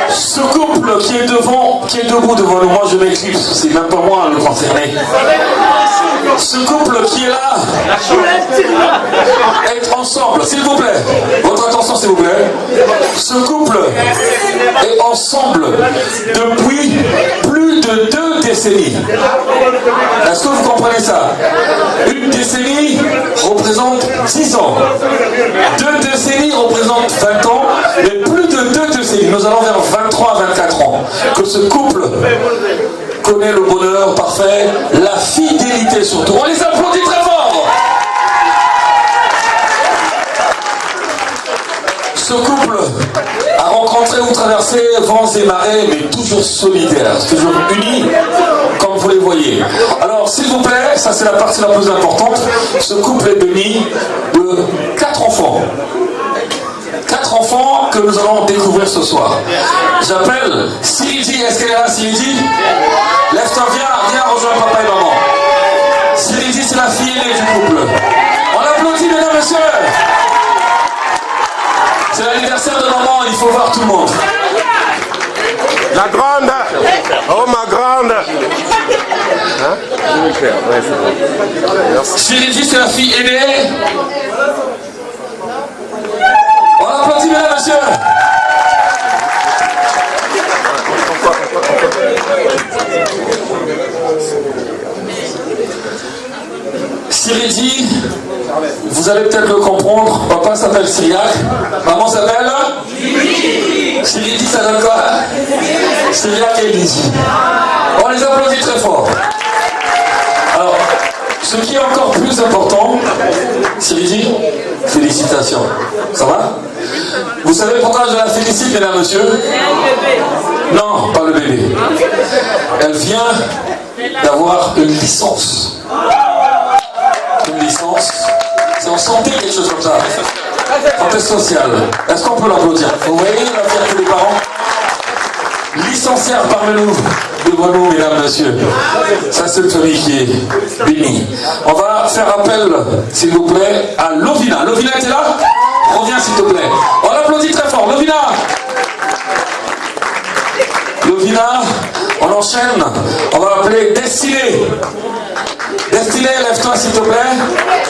S4: Ce couple qui est debout devant nous, moi je m'éclipse, c'est même pas moi le concerné. Ce couple qui est là, est ensemble, s'il vous plaît. Votre attention s'il vous plaît. Ce couple est ensemble depuis plus de 2 décennies. Est-ce que vous comprenez ça? Une décennie représente 10 ans. 2 décennies représentent 20 ans. Mais plus de 2 décennies, nous allons vers 23 à 24 ans, que ce couple connaît le bonheur parfait, la fidélité surtout. On les applaudit très fort. Ce couple a rencontré ou traversé vents et marées, mais toujours solidaires, toujours unis, comme vous les voyez. Alors, s'il vous plaît, ça c'est la partie la plus importante, ce couple est béni de 4 enfants. 4 enfants que nous allons découvrir ce soir. J'appelle Siridi. Est-ce qu'elle est là, Siridi? Lève-toi, viens rejoindre papa et maman. Siridi, c'est la fille aînée du couple. On l'applaudit, mesdames et messieurs. C'est l'anniversaire de maman, il faut voir tout le monde.
S16: La grande. Oh ma grande.
S4: Siridi, c'est la fille aînée. On l'applaudit, mesdames et messieurs. Siridi, vous allez peut-être le comprendre, papa s'appelle Syriac, maman s'appelle Siridi, ça donne quoi? Syriac et Lydie. On les applaudit très fort. Alors, ce qui est encore plus important, Siridi, félicitations. Ça va? Vous savez pourquoi je la félicite, mesdames et messieurs? Non, pas le bébé. Elle vient d'avoir une licence. Une licence, c'est en santé, quelque chose comme ça. Santé sociale. Est-ce qu'on peut l'applaudir? Vous voyez la fierté des parents? Licenciaire parmi nous, devant nous, mesdames et messieurs. Ça, c'est une famille qui est bénie. On va faire appel, s'il vous plaît, à Lovina. Lovina était là? Reviens s'il te plaît. On l'applaudit très fort. Lovina. Lovina, on enchaîne. On va appeler Destinée. Destinée, lève-toi s'il te plaît.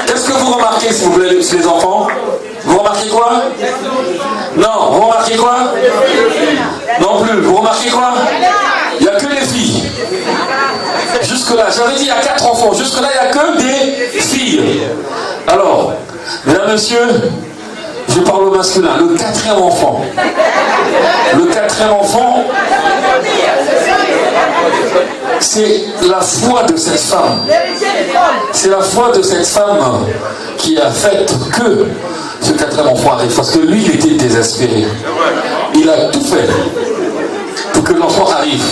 S4: Qu'est-ce que vous remarquez s'il vous plaît les enfants? Vous remarquez quoi? Non, vous remarquez quoi? Non plus. Vous remarquez quoi? Il n'y a que les filles. Jusque-là, j'avais dit il y a 4 enfants. Jusque-là, il n'y a que des filles. Alors, mesdames, messieurs, je parle au masculin. Le 4e enfant. Le 4e enfant, c'est la foi de cette femme. C'est la foi de cette femme qui a fait que ce 4e enfant arrive. Parce que lui, il était désespéré. Il a tout fait pour que l'enfant arrive.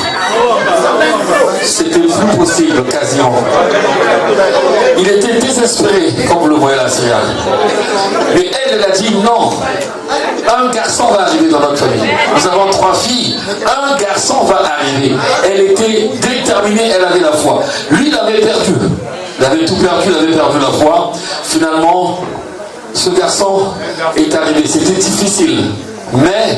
S4: C'était le plus possible, quasiment. Il était désespéré, comme vous le voyez là, Cyril. Mais elle a dit non. Un garçon va arriver dans notre famille. Nous avons 3 filles. Un garçon va arriver. Elle était déterminée, elle avait la foi. Lui, il avait perdu. Il avait tout perdu, il avait perdu la foi. Finalement, ce garçon est arrivé. C'était difficile. Mais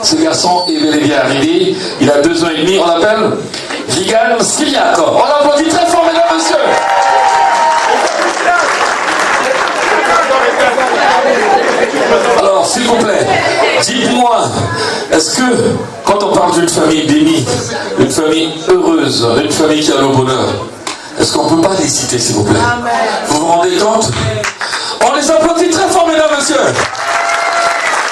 S4: ce garçon est bel et bien arrivé. Il a 2 ans et demi. On l'appelle Rigan Syriac. On l'applaudit très fort, mesdames et messieurs. Alors, s'il vous plaît, dites-moi, est-ce que quand on parle d'une famille bénie, une famille heureuse, une famille qui a le bonheur, est-ce qu'on ne peut pas les citer, s'il vous plaît? Vous vous rendez compte? On les applaudit très fort, mesdames et messieurs.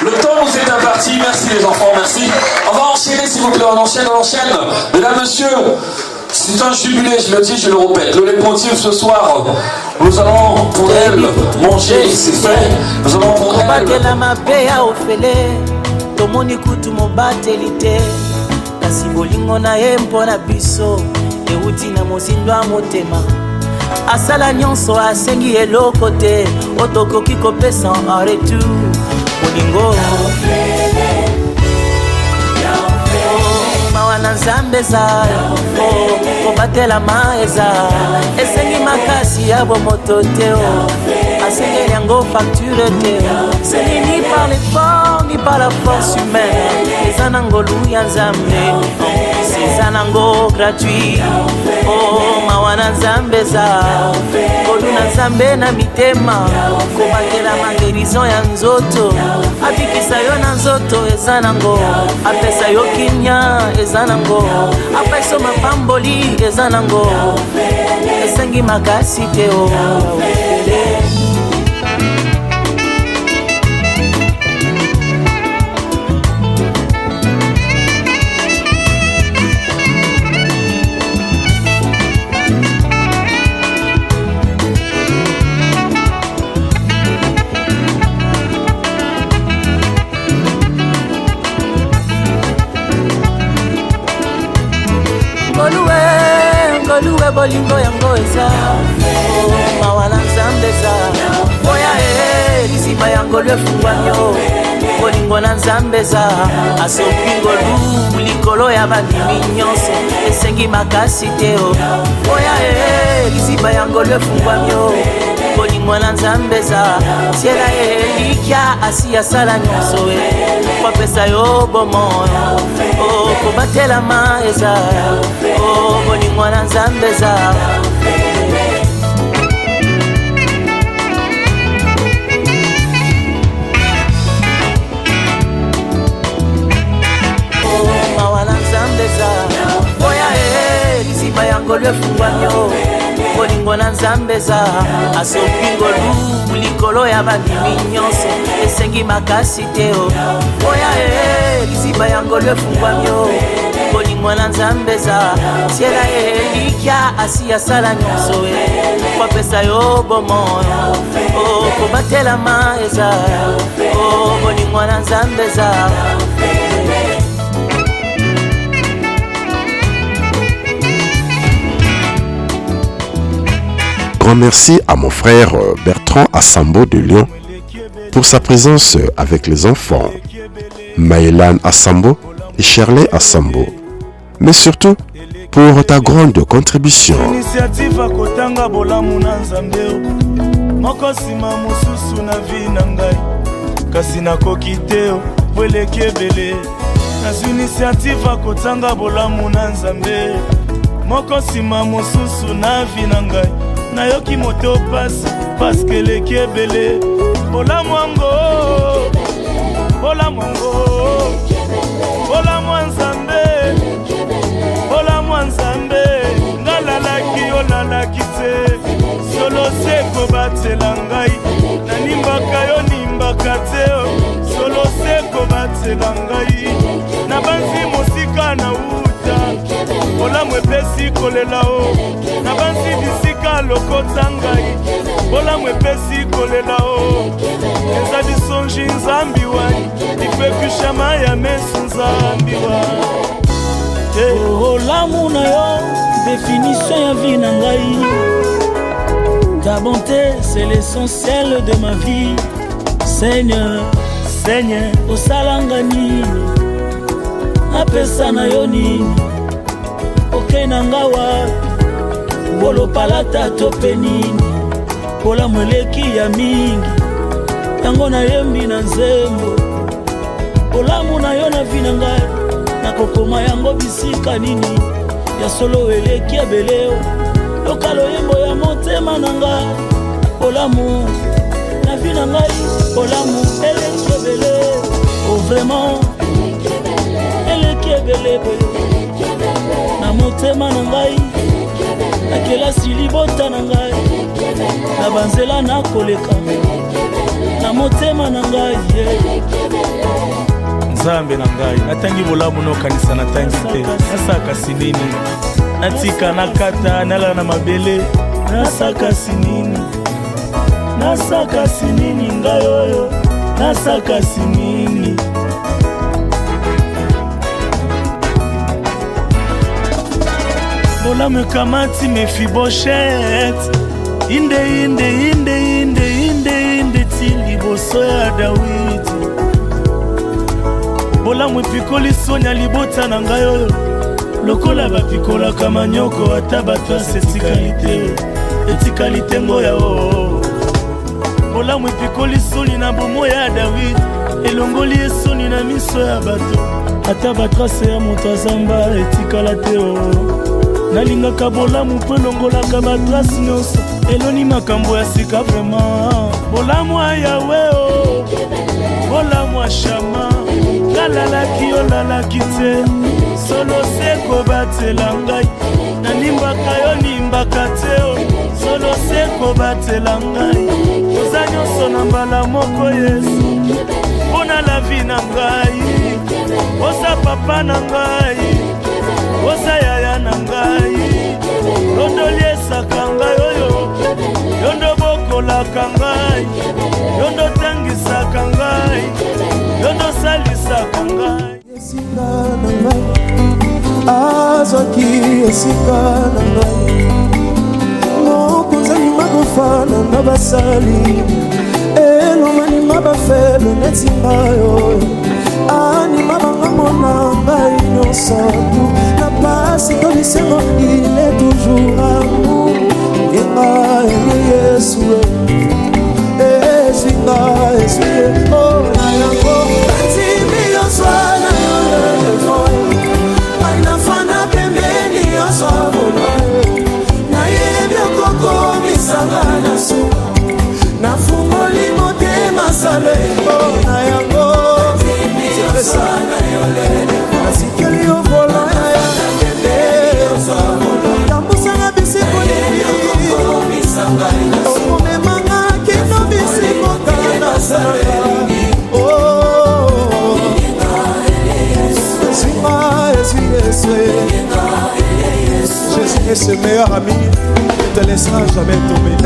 S4: Le temps nous est imparti. Merci les enfants, merci. On va enchaîner, s'il vous plaît, on enchaîne. Mesdames, messieurs, c'est un jubilé, je le dis, je le répète. Le leitmotiv ce soir, nous allons pour elle manger, c'est fait. Nous allons pour elle.
S12: tomoni kutu mobateli te kasi bolingo na ye mpona biso euti na mozindo ya motema asala nyonso asengi eloko te otokoki kopesa en retour bolingo mawa na nzambe eza kobatelama eza esengi makasi ya bomoto te asengeli yango facture te sengi ni par l'effort ni par la force humaine eza na ngolu ya nzambe eza nango gratuit mawa na nzambe eza ngolu na nzambe na mitema kobatela mangerizon ya nzoto abikisa yo na nzoto eza nango apesa yo kimia eza nango apesa mapamboli eza nango esengi makasi te ngoluwe bolingo yango eza mawa na nzambe eza oya liziba yango lwefungwanyo bolingo na nzambe eza asopi ngolu likolo ya bandimi nyonso esengi makasi te oya liziba yango lwefungwanyo bolingo na nzambe eza siela elikya asi asala nyonso kopesa yo bomoyo kobatelama eza bolingo na nzambe eza mawa na nzambe eza oya liziba yango lwefungwanyo bolingo na nzambe eza asopi ngolu likolo ya bandimi nyonso esengi makasi te oya liziba yango lwefungwanyo bolingo na nzambe eza siela elikya asi asala nyonso kopesa yo bomoyo kobatelama eza bolingo na nzambe eza.
S2: Grand merci à mon frère Bertrand Assambo de Lyon pour sa présence avec les enfants, Maëlan Assambo et Shirley Assambo, mais surtout pour ta grande contribution.
S8: Initiative akotanga bolamu na nzambe moko sima mususu na vi na ngai kasi nakoki te po eleki ebele. Nazwi initiative akotanga bolamu na Nzambe moko nsima mosusu na vi na ngai. Nayoki moto pasi paske eleki ebele. Bolamu yango, bolamu yango, bolamu ya Nzambe, bolamu ya Nzambe. Ngalalaki olalaki te, solo se kobatela ngai. Nanimbaka yo nimbaka te, solo se kobatela ngai. Nabanzi mosika na uta, bolamu epesi kolela o. Nabanzi bisika lokota ngai, bolamu epesi kolela o. Eza bisonji Nzambi wani, ifekushama ya mesu Nzambi wani.
S17: Bolamu na yo, définition ya vie na ngai. Ta bonté, c'est l'essentiel de ma vie. Seigneur, Seigneur, osalanga nini, apesa na yo nini, oke na ngawa, bolopalata tope nini. Bolamu eleki ya mingi, yango na yembi na nzembo. Bolamu na yo na vi na ngai, nakokoma yango bisika nini, ya solo eleki ebele. Yoka loyembo ya motema na ngai, bolamu na vi na ngai, bolamu eleki ebele. Oh vraiment, eleki ebele na motema na ngai, na kelasi libota na ngai, na banzela na koleka, na motema na ngai.
S8: Nzambe na ngai, natangi bolamu nokanisa natangi te. Nasaka sinini, natika nakata nala na mabele. Nasaka sinini, nasaka sinini ngai oyo, nasaka sinini. Bolamu ekamati Mefiboshet, inde inde inde inde inde inde ti liboso ya Dawidi. Bolamu epikoli sonya libota na ngai oyo, lokola bapikolaka manyoko ata bato asa etikali te ngoya o. Bolamu epikoli soni na bomo ya Dawidi, elongoli esoni na miso ya bato ata batrase ya moto azamba etikala te o. Nalingaka bolamu mpo elongolaka batrase nyonso, eloni makambo ya sika vraiment. Bolamu ya Yawe o, bolamu ya Shama, ngalalaki olalaki te, solo se kobatela ngai. Nanimbaka yo nimbaka te o, solo se kobatela ngai. Oza nyonso na mbala moko Yesu, mpona la vi na ngai. Oza papa na ngai, oza yaya na ngai. Yondo liesaka ngai oyo, yondo bokolaka ngai, yondo tangisaka ngai, yondo salisaka ngai.
S18: Esika na ngai, azwaki esika na ngai. Mokonzani makofana na basali, elonganima bafele neti ngai oyo. Anima bangamona ngai nyonso tu, na pasi to lisengo il est toujours amour. Yenga ene Yesu ezinga ezie o na yango. Atimi yoswana yolefo, ainafana pembeni yosabona. Na yebi okoko misanga na suka, na fungoli motema sale o na yango. Nasikeli yo vola ya tambusanga bisiko nini, okomemanga kino bisiko kana sana. Jésus est ce meilleur ami, ne te laissera jamais tomber.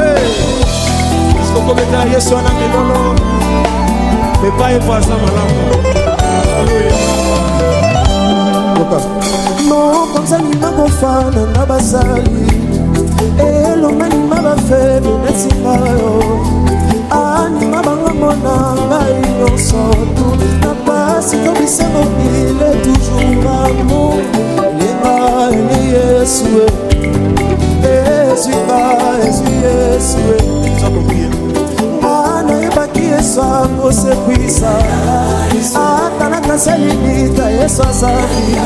S18: Est-ce qu'on peut mettre Yesu na milolo, mais pas effacer malamu. Mokonzani makofana na basali, elonganima bafele nesinga yo. Anima bangamona ngai nyonso tu, na pasi to bisengo il est toujours amour. Yenga ene Yesu Yesu ana yebaki esango sekwisa Nasalilita Yesu azabi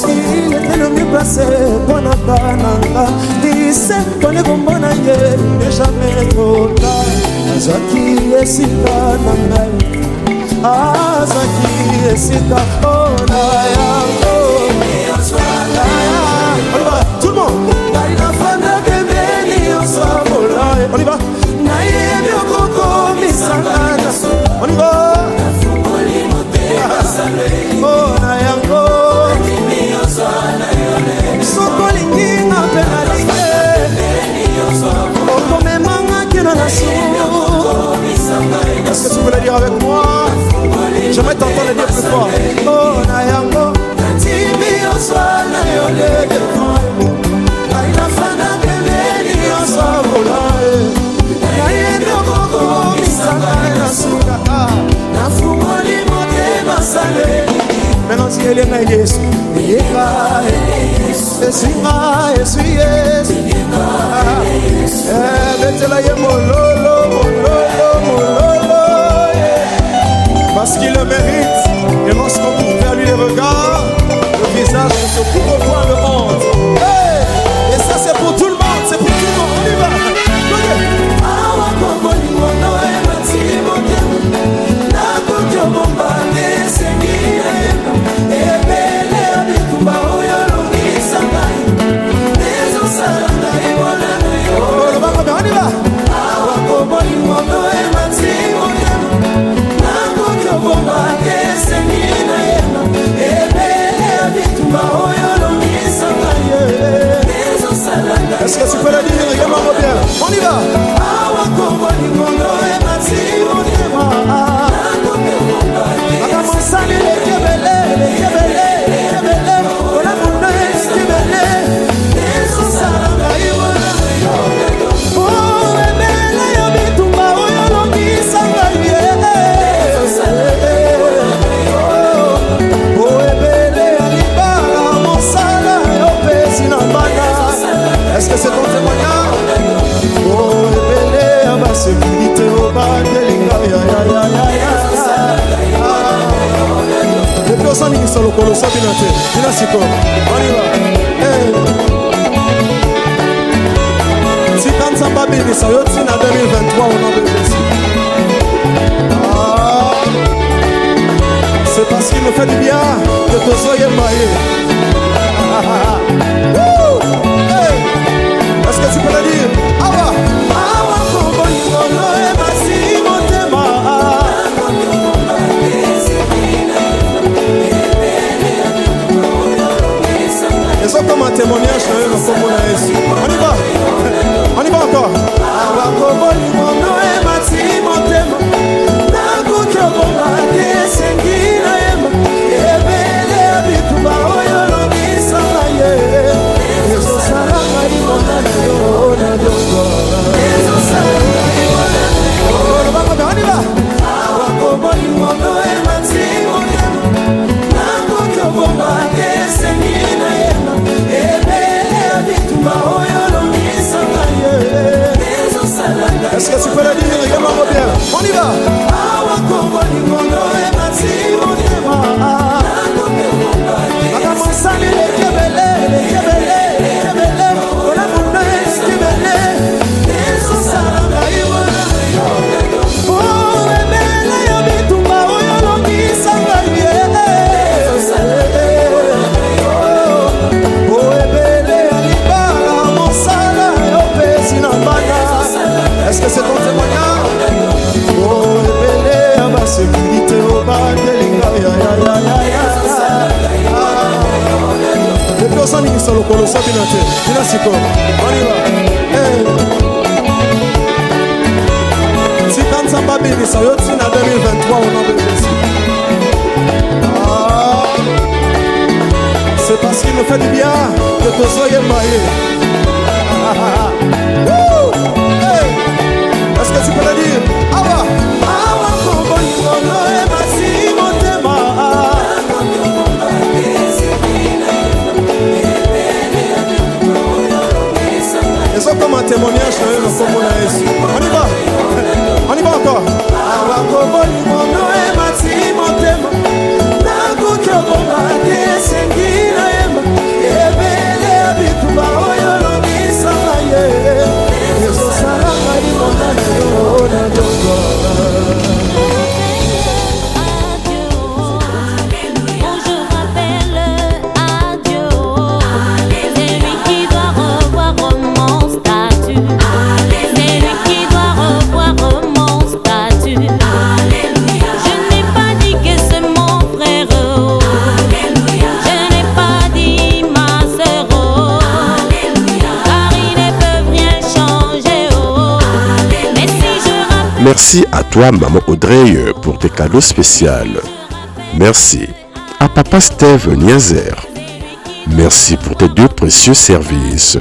S18: il était le mieux placé pour nakananga dise pone kombona ye ne jamais trop tard azaki esika nangai azaki esika ona yango tout le monde na fanda kebeni osabola on y va na yebi okoko misangana on y va oh na yango sokolingi nga mpe nalinge okomemanga kino na su. Est-ce que tu veux le dire avec moi? J'aimerais t'entendre le dire plus fort. Oh na yango natimi oswana yolege ailafana kemeni osabola nayebi okoko misanga na suka nafungoli motema sale. Maintenant si elle est là Yesu esinga Yesu Yesu betela ye mololo parce qu'il le mérite et lorsqu'on tourne vers lui les regards le visage se couvre point de honte. Et ça c'est pour tout le monde, c'est pour tout le monde, on y va. Est-ce que tu peux le dire? Regarde-moi bien. On y va. Est-ce que c'est ton témoignage? Oh, ébélé, à ma sécurité, au bas de l'ingaya, depuis au sang, il s'en le ça, il a si quoi. On y va. Si quand ça va bien, ça y est, c'est en 2023, on en veut ici. C'est parce qu'il me fait du bien que tu sois maillé. Est-ce que tu peux le dire? Awa kombo lingolo ebasi motema et ça comme un témoignage kombo na Yesu. On y va encore. Awa kombo lingolo ebasi motema nakuki obonga esengi na yema ebele abituba oyo longisanga ye est-ce que tu peux le dire? Regarde-moi bien. On y va. Est-ce que c'est ton témoignage? Oh, ébélé, à ma sécurité, au bas de l'ingaya, depuis au sang, il s'en le colosse, il a si quoi. On y va. Si quand ça va bien, ça y est, c'est en 2023, on en veut ici. C'est parce qu'il me fait du bien que tu sois maillé. Est-ce que tu peux le dire? Awa kombo lingolo ebasi motema et ça comme un témoignage kombo na Yesu. On y va encore. Awa kombo lingolo ebasi motema
S2: Merci à toi, maman Audrey, pour tes cadeaux spéciaux. Merci à papa Steve Niazer. Merci pour tes 2 précieux services.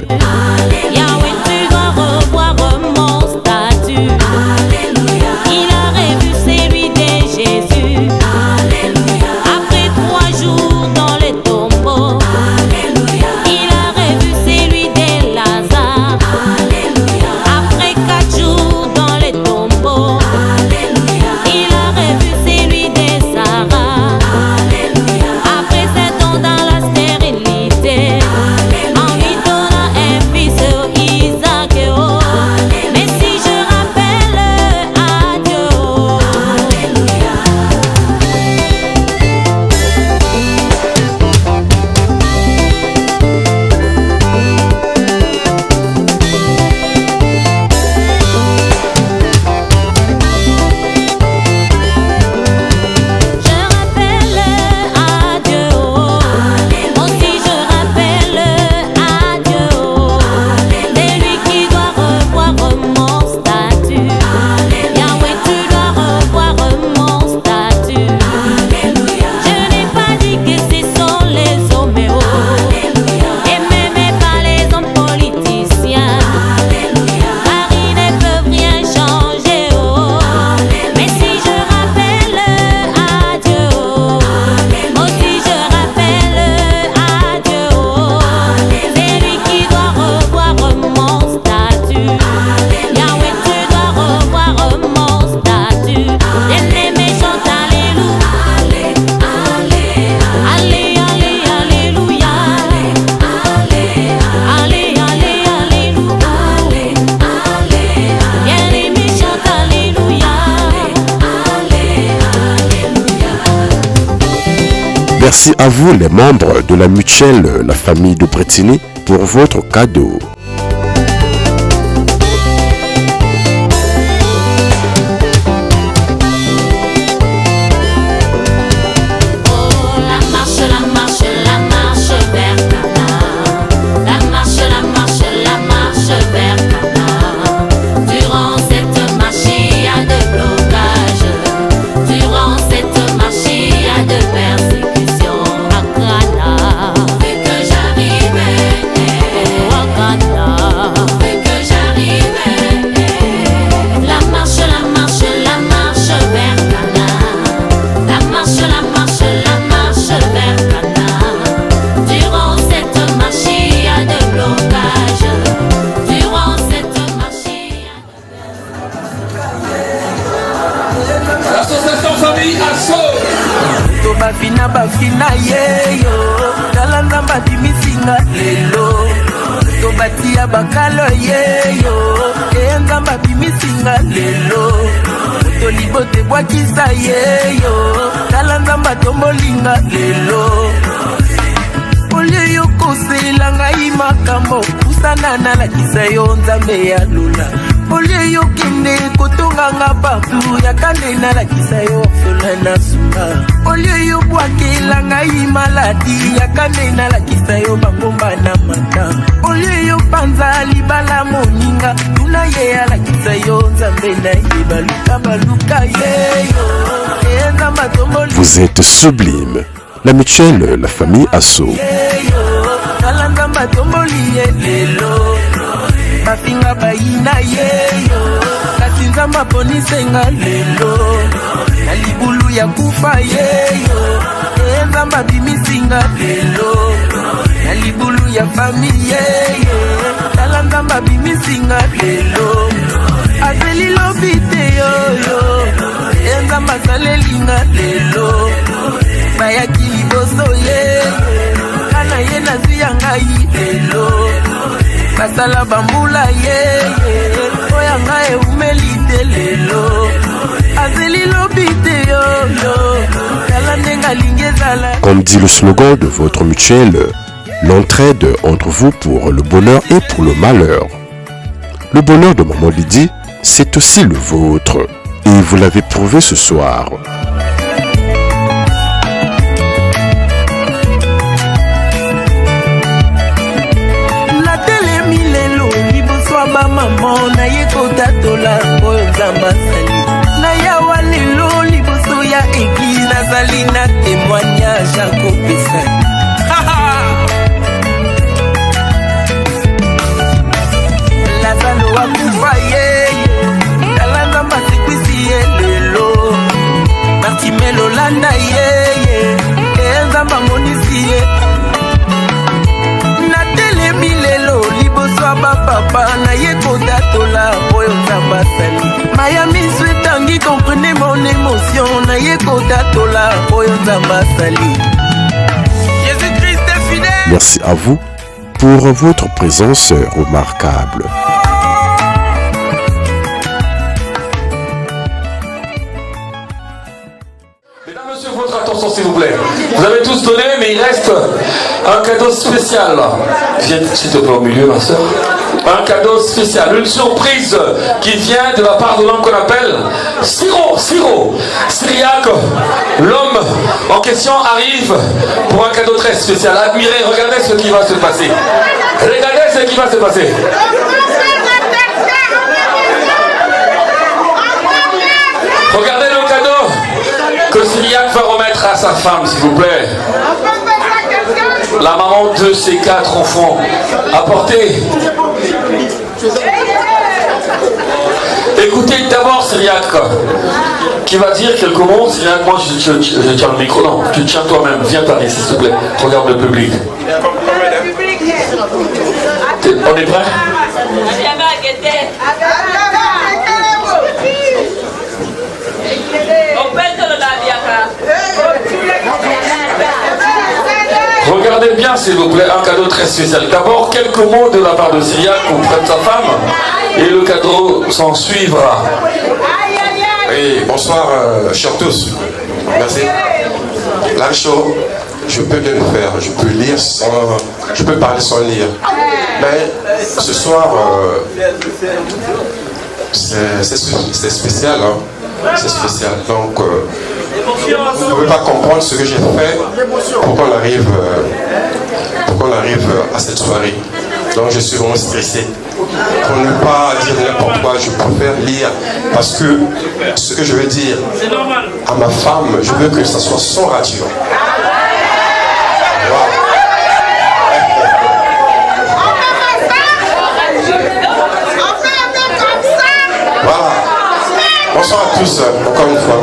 S6: Yahweh, tu dois revoir mon statut. Alléluia. Il a revu celui de Jésus. Alléluia. Après 3 jours dans les tombeaux. Alléluia. Il a revu celui de Lazare. Alléluia. Après 4 jours dans les tombeaux. Alléluia. Il a revu celui de Sarah. Alléluia. Après 7 ans dans la stérilité. En lui donnant un fils, Isaac. Oh. Mais si je rappelle à Dieu. Alléluia. Je rappelle à Dieu. Moi aussi je rappelle à Dieu. C'est lui qui doit revoir mon statut. Yahweh, tu dois revoir mon statut. Je n'ai pas dit que ce sont les hommes. Et même pas les hommes politiciens. Car ils ne peuvent rien changer. Mais si je rappelle à Dieu, moi aussi je rappelle à Dieu. C'est lui qui doit revoir mon statut. Yahweh, tu dois revoir mon statut. Bien-aimé, chante alléluia. Allez, allez, alléluia. Allez, allez, alléluia. Bien-aimé, chante alléluia.
S2: Merci à vous les membres de la mutuelle La Famille de Bretigny pour votre cadeau.
S6: La marche vers Canaan. La marche vers Canaan. Durant cette marche, il y a de blocages. Durant cette marche, il y a de persécutions à Canaan. Vu que j'arrivais à Canaan. Vu que j'arrivais. La marche vers Canaan. La marche vers Canaan. Durant cette marche, il y a de blocages. Durant cette marche, il y a
S4: L'association Famille Asso.
S12: To bafina yeyo talanda badimisinga lelo to batia bakalo yeyo nzamba bimisinga lelo to libote bwakisa yeyo talanda batombolinga lelo olio yo kosela ngai makambo kusana nalakisa yo nzambe ya lula olio yo kende kotonganga partout yakande nalakisa yo orphelin na suka olio yo bwakela ngai maladi yakande nalakisa yo bangomba na mata olio yo panza libala moninga tuna ye alakisa yo nzambe na ye baluka yeyo nzamba tomboli.
S2: Vous êtes sublime. La mutuelle La Famille Asso.
S12: Talanda matomboli lelo bafinga bayina yeyo kasi nzamba ponisenga lelo na libulu ya kufa yeyo nzamba bimisinga lelo na libulu ya famille yeyo talanda bimisinga lelo azeli lobite yoyo nzamba salelinga lelo bayaki liboso yeyo kana ye nazwi ya ngai lelo basala bambula yeye oya ngai eumeli te lelo azeli lobi te yoyo tala ndenge alingi ezala.
S2: Comme dit le slogan de votre mutuelle, l'entraide entre vous pour le bonheur et pour le malheur. Le bonheur de Maman Lydie, c'est aussi le vôtre. Et vous l'avez prouvé ce soir.
S12: Natelemi lelo liboso ya bamama na ye kotatola oyo nzambe asali basali maya miso etangi comprenez mon émotion naye kotatola oyo nzambe asali Jésus-Christ est fidèle.
S2: Merci à vous pour votre présence remarquable.
S4: Mesdames, Messieurs, votre attention s'il vous plaît. Vous avez tous donné, mais il reste un cadeau spécial. Viens s'il te plaît au milieu, ma soeur. Un cadeau spécial, une surprise qui vient de la part de l'homme qu'on appelle Syriac. L'homme en question arrive pour un cadeau très spécial. Admirez, regardez ce qui va se passer. Regardez ce qui va se passer. Regardez le cadeau que Syriac va remettre à sa femme, s'il vous plaît. La maman de ses 4 enfants. Apportez. Écoutez d'abord Syriac qui va dire quelques mots. Syriac, moi je tiens le micro. Non, tu tiens toi-même. Viens par ici, s'il te plaît. Regarde le public. On est prêt? Regardez bien s'il vous plaît, un cadeau très spécial. D'abord quelques mots de la part de Syriac auprès de sa femme et le cadeau s'en suivra.
S19: Oui, bonsoir chers tous. Merci. Là chaud, je peux bien le faire, je peux lire sans, je peux parler sans lire. Mais ce soir, c'est spécial, hein? C'est spécial. Donc, vous ne pouvez pas comprendre ce que j'ai fait pour qu'on arrive à cette soirée. Donc, je suis vraiment stressé. Pour ne pas dire n'importe quoi, je préfère lire parce que ce que je veux dire à ma femme, je veux que ça soit son radio. Voilà. Bonsoir à tous, encore une fois.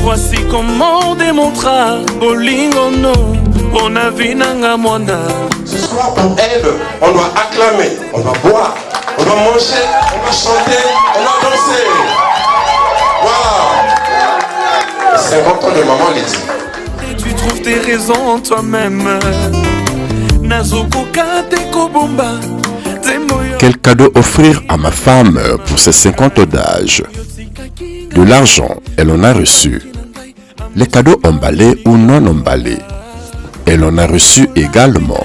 S17: Voici comment on démontra Bolingono, on a vu Nanga Mwana.
S19: Ce soir pour elle, on doit acclamer, on doit boire, on doit manger, on doit chanter, on doit danser. Voilà. 50 ans de maman Lydie.
S17: Et tu trouves tes raisons en toi-même. Nazoko Kate Kobomba.
S2: Quel cadeau offrir à ma femme pour ses 50 ans d'âge? De l'argent, elle en a reçu. Les cadeaux emballés ou non emballés, elle en a reçu également.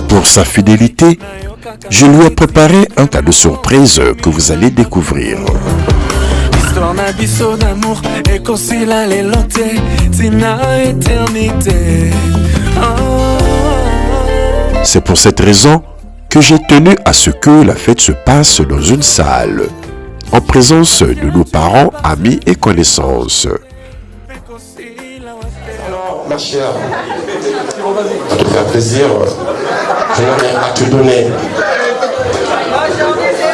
S2: Pour sa fidélité, je lui ai préparé un cadeau surprise que vous allez découvrir. C'est pour cette raison que j'ai tenu à ce que la fête se passe dans une salle, en présence de nos parents, amis et connaissances.
S19: Alors, ma chère, pour te faire plaisir, je n'ai rien à te donner.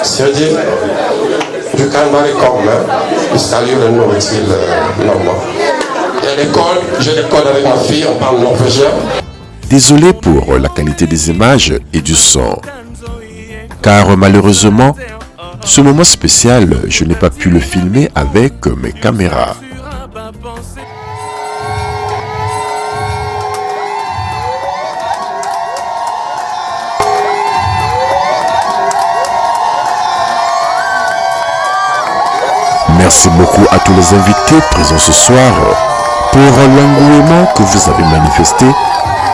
S19: C'est dire, du calme comme, jusqu'à lui le nom est-il normal. Et à l'école, je l'école avec ma fille, on parle norvégien.
S2: Désolé pour la qualité des images et du son, car malheureusement, ce moment spécial, je n'ai pas pu le filmer avec mes caméras. Merci beaucoup à tous les invités présents ce soir pour l'engouement que vous avez manifesté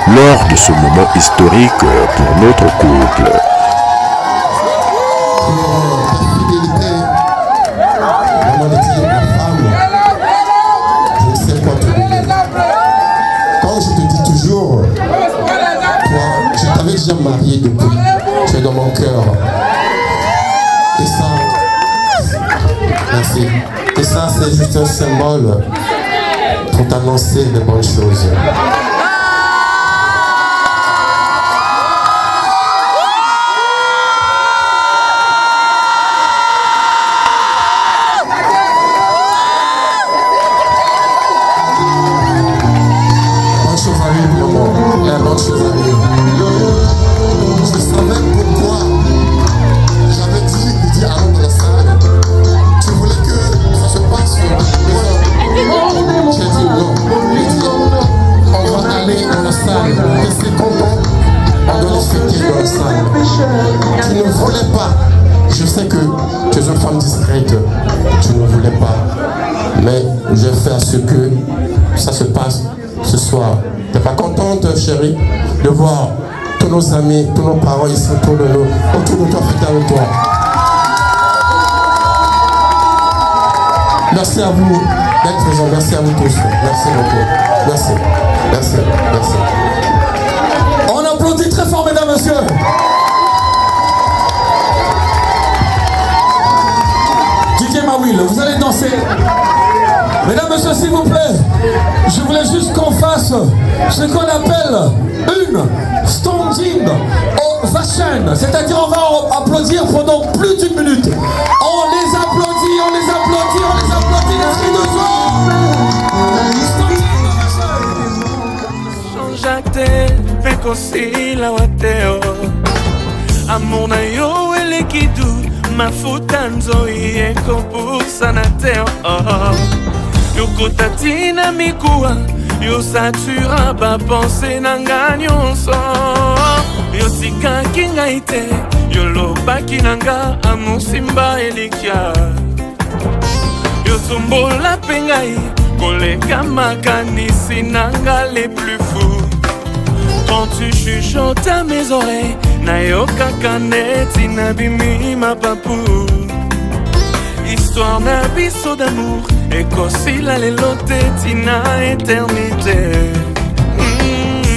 S2: lors de ce moment historique pour notre couple.
S19: Je ne sais quoi te donner. Quand je te dis toujours, toi, je t'avais déjà marié depuis, tu es dans mon cœur. Et ça, merci. Et ça, c'est juste un symbole pour t'annoncer les bonnes choses. Je savais pourquoi j'avais dit allons dans la salle. Tu voulais que ça se passe dans la maison. J'ai dit non. Il dit on va aller dans la salle. Et c'est content. On doit les fêter dans la salle. Tu ne voulais pas. Je sais que tu es une femme discrète. Tu ne voulais pas. Mais j'ai fait à ce que ça se passe ce soir. T'es pas contente, chérie, de voir tous nos amis, tous nos parents ici autour de nous, autour de toi, fidèles avec toi. Merci à vous d'être présents. Merci à vous tous. Merci beaucoup. Merci. Merci. Merci.
S4: On applaudit très fort, mesdames, messieurs. DJ Mawil, vous allez danser. Mesdames, messieurs, s'il vous plaît, je voulais juste qu'on fasse ce qu'on appelle une standing ovation. C'est-à-dire on va applaudir pendant plus d'une minute. On les applaudit, on les applaudit, on les applaudit, les cris de joie.
S12: Changeate, pekosila wateo. Amor na yo elekidu, mafuta nzoi ekopusa na teo. Yokotatina mikuwa, yo satura ba pense na nga nyonso. Yo tikaki ngai te, yo lobaki na nga amosimba elikia. Yo tombola pe ngai, koleka makanisi na nga les plus fous. Quand tu chuchotes à mes oreilles, nayokaka neti nabimi ma papou. Histoire na biso d'amour, ekosila lelo te tina éternité.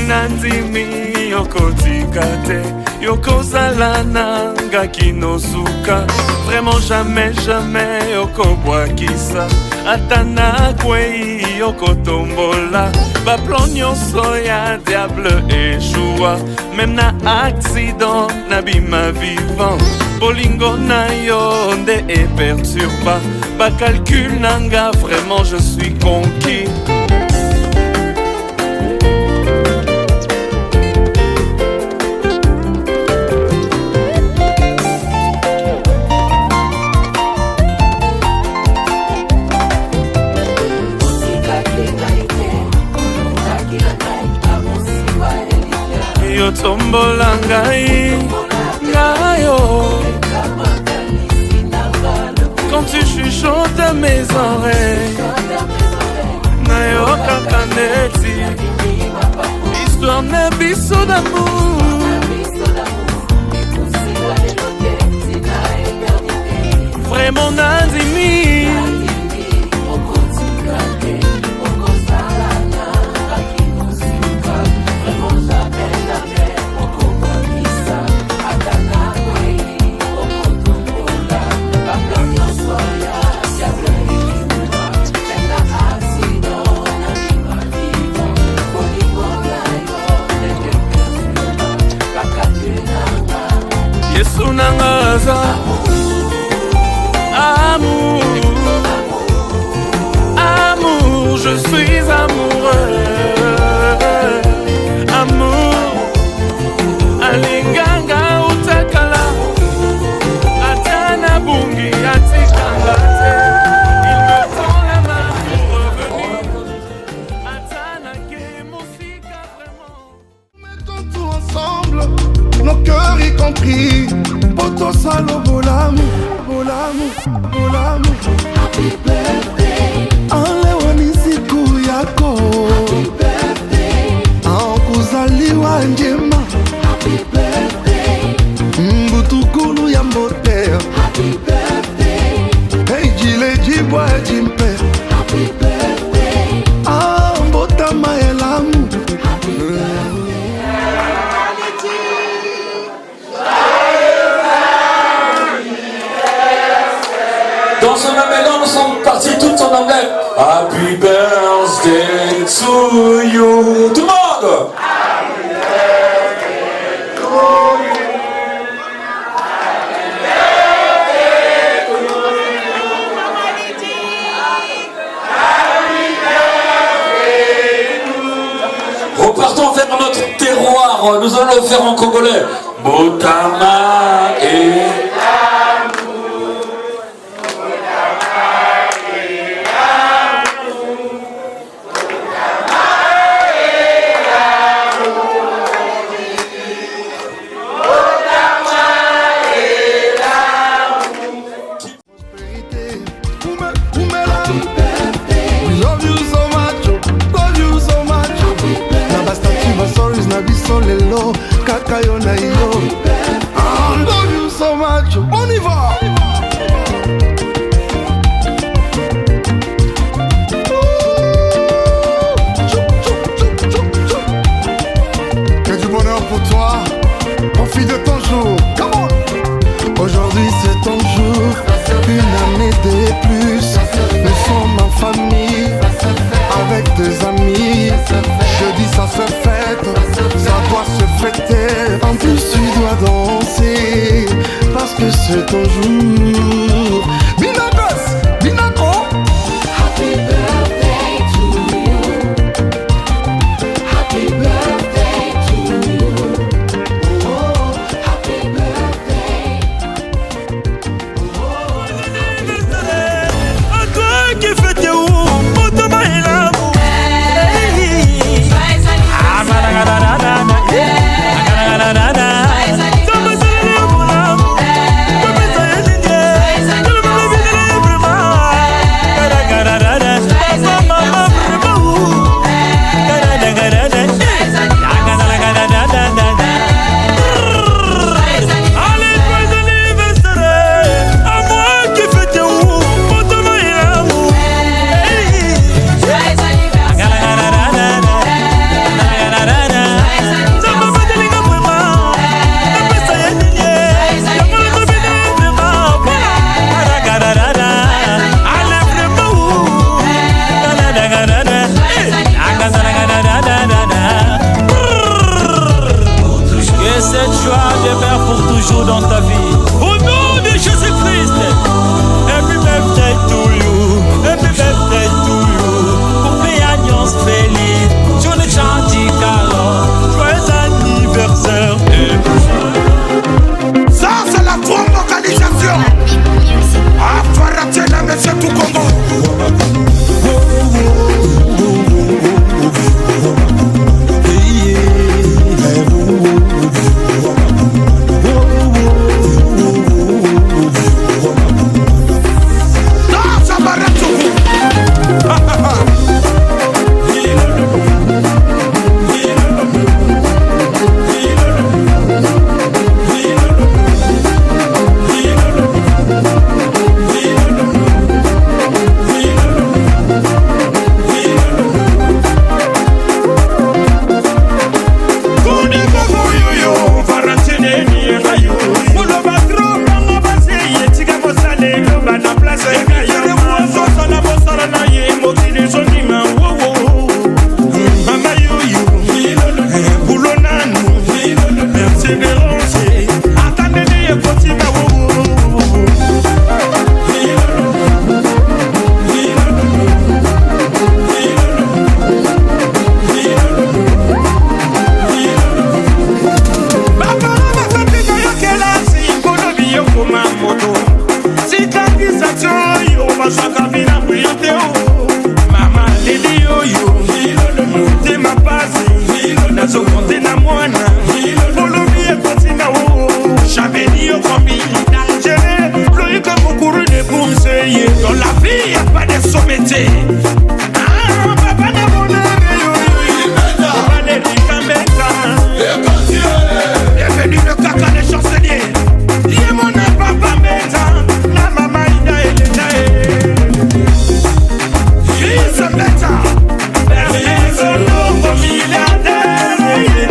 S12: Nandimi yokotika te, yokozala nanga kinosuka. Vraiment jamais, jamais yokobwakisa. Ata nakwei yokotombola, baplan nyonso ya diable échoua. Même na accident nabima vivant, bolingo na yo nde eperturba. Ba calcul nanga, vraiment je suis conquis. Yo tombola ngai, ngayo. Quand tu chuchotes à mes oreilles, nayokaka neti. Histoire na biso d'amour, vraiment nandimi. Yesu nangaza amour, amour, je suis amoureux. Amour, alinganga utakala, atana bungi atikanga te. Il me tend la main pour revenir, atana ke musika vraiment.
S7: Mettons tout ensemble, nos cœurs y compris. Poto salo bolamu, bolamu, bolamu. Happy birthday. Alewani siku yako. Happy birthday. Kuzaliwa njema. Happy birthday. Mbutukulu ya mbote. Happy birthday. Hey jile jibwa jimpe. Happy birthday. Mbota maelamu. Happy birthday.
S4: Dans ce même élan, nous sommes partis tous en anglais. Happy birthday to you. Tout le monde. Happy birthday to you. Happy birthday to you. Happy birthday to you. Repartons vers notre terroir. soir, nous allons le faire en congolais. Botama et
S7: lelo kaka yo na yo. I love you so much. On y va. Que du bonheur pour toi. Profite de ton jour. Come on. Aujourd'hui c'est ton jour. Une année de plus. Nous sommes en famille. Avec tes amis. Jeudi ça se fête. Ça doit se fêter. En plus tu dois danser. Parce que c'est ton jour. Binakos, Binako. Happy birthday to you. Happy birthday to you. Oh, happy birthday.
S17: À toi qui fête où, Botama et l'amour. Dans ta vie, au nom de Jésus-Christ. Happy birthday to you, happy birthday to you. Cumpleaños feliz, Johnny Chanti Carlo, joyeux anniversaire.
S10: Ça c'est la bonne localisation. Ah, faut rater la monsieur tout Congo.
S17: Dans la vie, y'a pas de sommité. Bienvenue le caca des chanceliers. Lié mon papa Meta. La maman Ida Elena. Fils Meta. Fils Olombo milliardaire.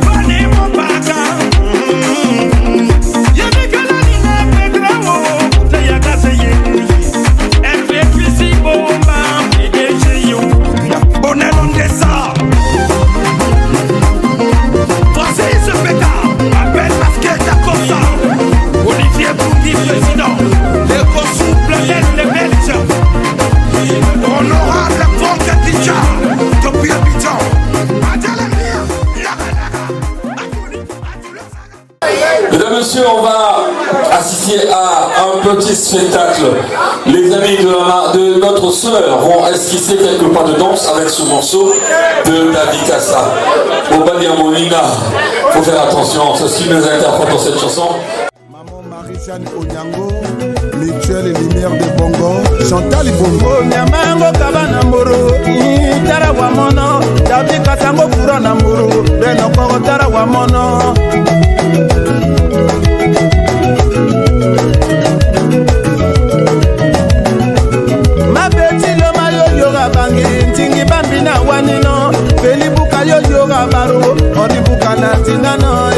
S17: Fanny mon baka. Y'a des canaliers. Hervé Cuisibo.
S4: initier à un petit spectacle. Les amis de notre sœur vont esquisser quelques pas de danse avec ce morceau de David Kassa. Au Badia Molina, il faut faire attention, ceci nous interprète dans cette chanson.
S11: Maman Marie-Jeanne Onyango, Mutuelle et Lumière de Bongo, Chantal Bongo.
S10: Nyamango kabana moro, tara wa mono, David Kassa ngo pura na moro, Reno kogo tara wa mono. Bangi ntingi bambi na wanino Beli buka yo yoga baro Ori buka na tingano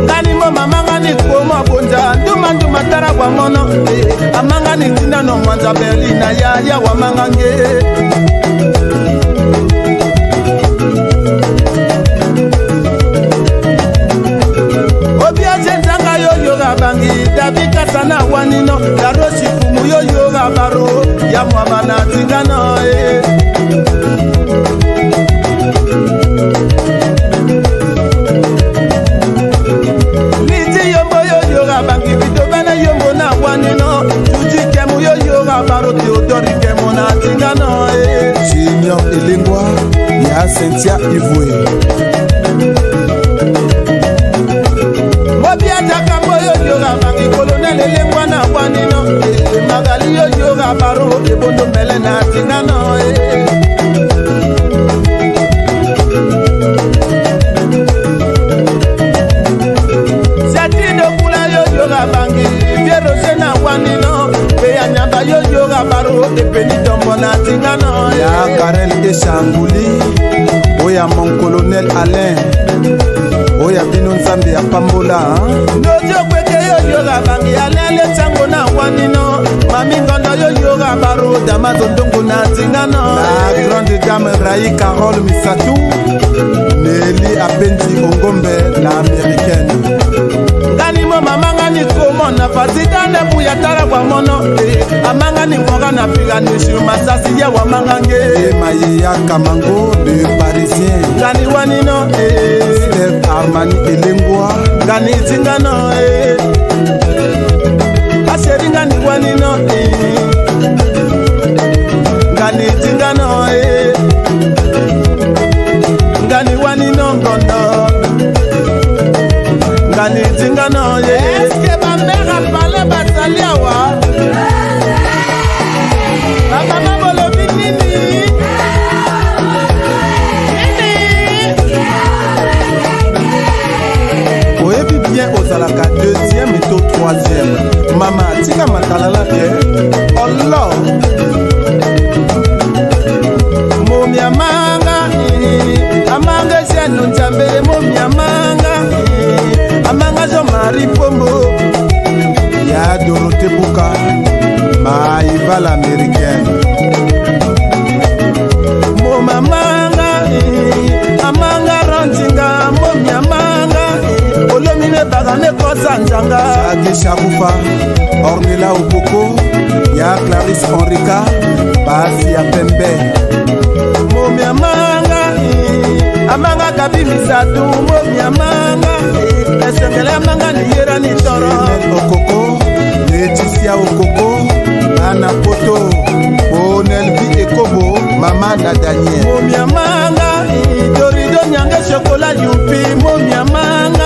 S10: Ngani mo mamanga ni koma bonja Nduma tara kwa mono Amanga ni tinano mwanza beli na ya wamanga nge Bangi David Kassa na wanino la rosi fumu yo yoga baro ya mwabana tingano Liti yombo yo yoga bangi bidobana yombo na wanino Tuji kemu yo yoga baro Theodori kemu na tingano
S11: Junior Elengwa ya Cynthia Ivoue
S10: yoga bangi colonel elengwa na wanino magali yo yoga baro ebondo mele na tingano Satido kula yo yoga bangi Vierose na wanino Beya nyamba yo yoga baro epeni dombo na tingano
S11: ya Karel Eshanguli Oya mon colonel Alain Oya bino nzambe ya pambola
S10: Nojo kweke yo yoga bangi alele chango na wanino Mami ngondo yo yoga baro damazo ndongo na tingano
S11: La grande dame Rai Carole Misatou Nelly Apendi Ongombe la américaine
S10: Ngani mo mamanga ni komo na fasita ne buya tara kwa mono Amanga ni moga na piga ni shuma sasi ya wamanga nge
S11: Maïa Kamango le parisien
S10: Ngani wanino
S11: Steve Armani Elengwa
S10: Ngani tingano Asheri ngani wanino Ngani tingano Ngani wanino ngondo Ngani tingano Eske ba mera pale bataliawa Baba mabolo binini
S11: Oyebi bien ozalaka deuxième et to troisième Mama tika matalala bien Allah
S10: Momi amanga Amanga jeno njambe Momi amanga Amanga jo mari pombo
S11: Ya Dorothée Bouka Maïva l'américaine
S10: Momi amanga Amanga ranjinga Momi amanga Olomine bagane kosa njanga
S11: Sage Sharufa Ornella Okoko Ya Clarisse Henrika Basi ya Pembe
S10: Momi amanga Amanga kabi misatu Momi amanga Esengele amanga ni yera ni toro
S11: Okoko Laetitia Okoko Ana Poto Bonelvi Ekobo Mama na Daniel
S10: Momi amanga Dorido nyange chokola yupi Momi amanga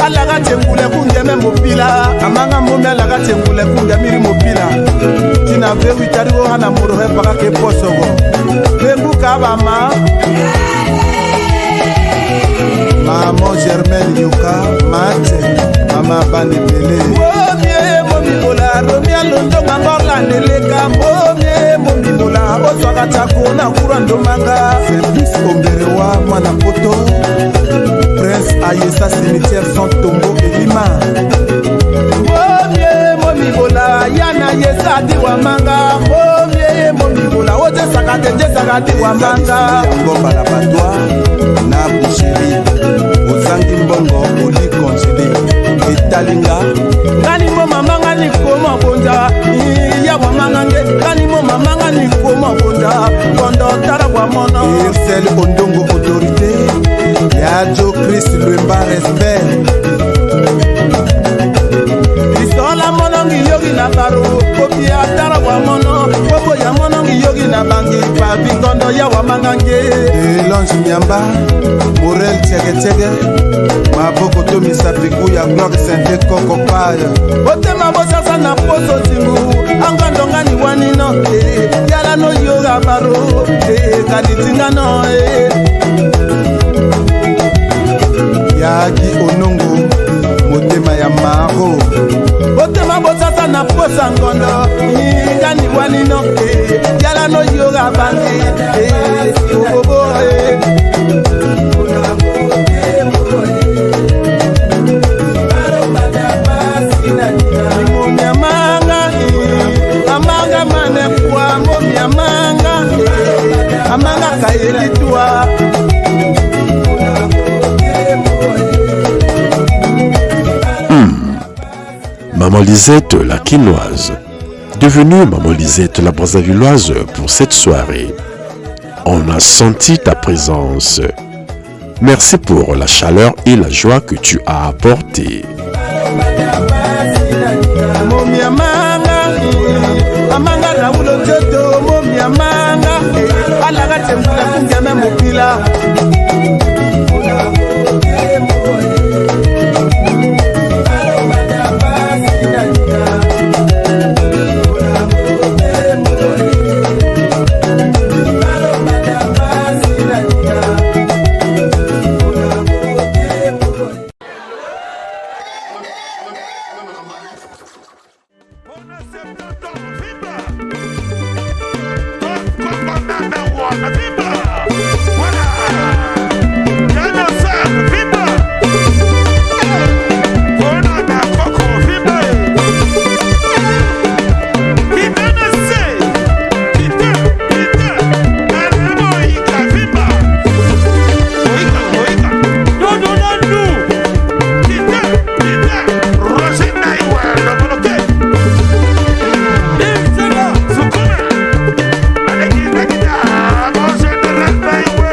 S10: Alaga tengule kungeme mopila Amanga momi alaga tengule kungemiri mopila Tina vewi tarigo hana morohe baka ke posogo Bengu kabama
S11: Maman Germaine Yoka Mate Mama Bane Bele
S10: Momi bola Romia londo ngangorla neleka Momi bola Oswaka chako na kurando manga
S11: Service Omberewa Mwana Poto Prince Ayesa Cimetière Santombo Elima
S10: Momi bola Yana Yesa Diwa Manga Momi bola Oje sakate wa manga
S11: Ngomba la Badwa Na boucherie Ozangi mbongo Oli congélé Etalinga
S10: Ngani mo mamanga ni koma bonja Ya wa manga nge Ngani mo mamanga ni koma bonja Kondo tara wa mono
S11: Ircel Ondongo Autorité
S18: kopi atara wa mono Bobo ya mono yogi na bangi pa bingondo ya wa mangange Elonge Nyamba Morel Tchege Maboko to misapiku ya Glock Sente Koko Paya Otema bosasa na poso zingu Angandonga ni wanino Yala no yoga baro Kalitinga no Yaki onongo Motema ya maro Otema bosasa na posa ngondo Ngani wanino Yala no yoga bangi Obobo Amanga mane kwa momi amanga Amanga kaeli tua
S2: Maman Lisette la quinoise, devenue Maman Lisette la Brazzavilloise pour cette soirée. On a senti ta présence. Merci pour la chaleur et la joie que tu as apportée.
S18: Momi amanga Amanga Raoulo Jodo momi amanga Alaga tembula kungeme mopila
S10: Bye.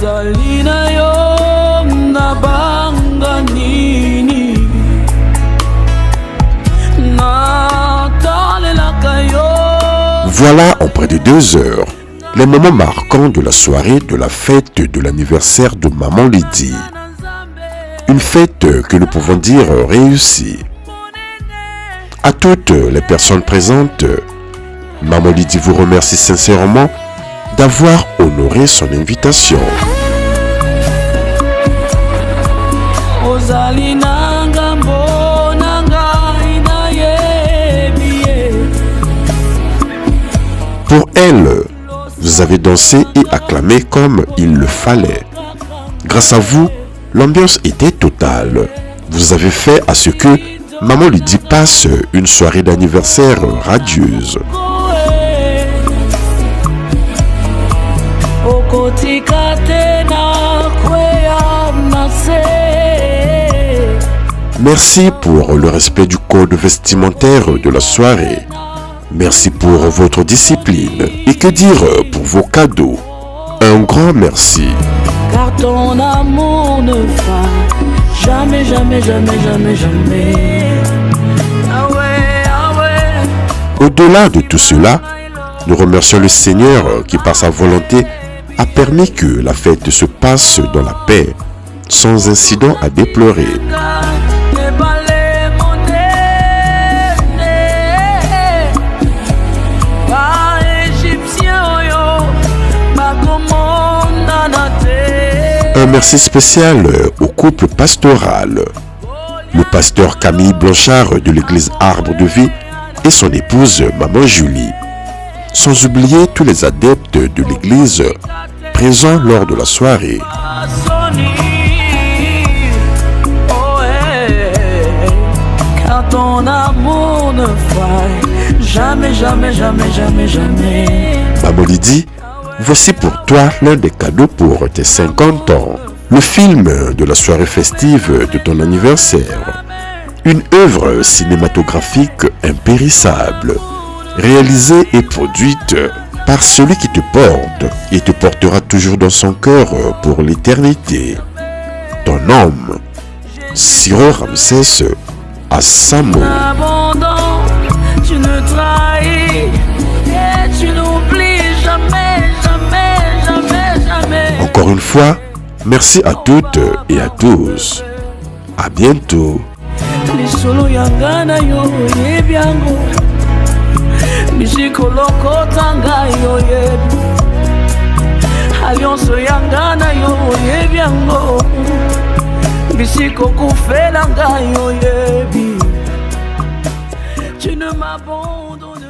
S17: nazali na yo nabanga nini natalelaka yo.
S2: Voilà, en près de 2 heures, les moments marquants de la soirée de la fête de l'anniversaire de Maman Lydie. Une fête que nous pouvons dire réussie. À toutes les personnes présentes, Maman Lydie vous remercie sincèrement d'avoir honoré son invitation. Pour elle, vous avez dansé et acclamé comme il le fallait. Grâce à vous, l'ambiance était totale. Vous avez fait à ce que Maman Lydie passe une soirée d'anniversaire radieuse. Merci pour le respect du code vestimentaire de la soirée. Merci pour votre discipline. Et que dire pour vos cadeaux? Un grand merci.
S17: Car ton amour ne va jamais, jamais, jamais, jamais, jamais. Ah ouais, ah ouais.
S2: Au-delà de tout cela, nous remercions le Seigneur qui, par sa volonté, a permis que la fête se passe dans la paix, sans incident à déplorer. Un merci spécial au couple pastoral, le pasteur Camille Blanchard de l'église Arbre de Vie et son épouse Maman Julie, sans oublier tous les adeptes de l'église présents lors de la soirée.
S17: Car ton amour ne faille jamais, jamais, jamais, jamais, jamais.
S2: Maman Lydie, voici pour toi l'un des cadeaux pour tes 50 ans. Le film de la soirée festive de ton anniversaire. Une œuvre cinématographique impérissable, réalisée et produite par celui qui te porte et te portera toujours dans son cœur pour l'éternité. Ton homme, Ciro Ramsès Asamo.
S17: Tu ne trahis et tu n'oublies jamais, jamais, jamais, jamais.
S2: Encore une fois, merci à toutes et à tous. À bientôt.
S17: Lisolo yangana yo yebiango Misiko lokota ngayo yebi Alliance yangana yo yebiango Misiko kufela ngayo yebi Tu ne m'abandonnes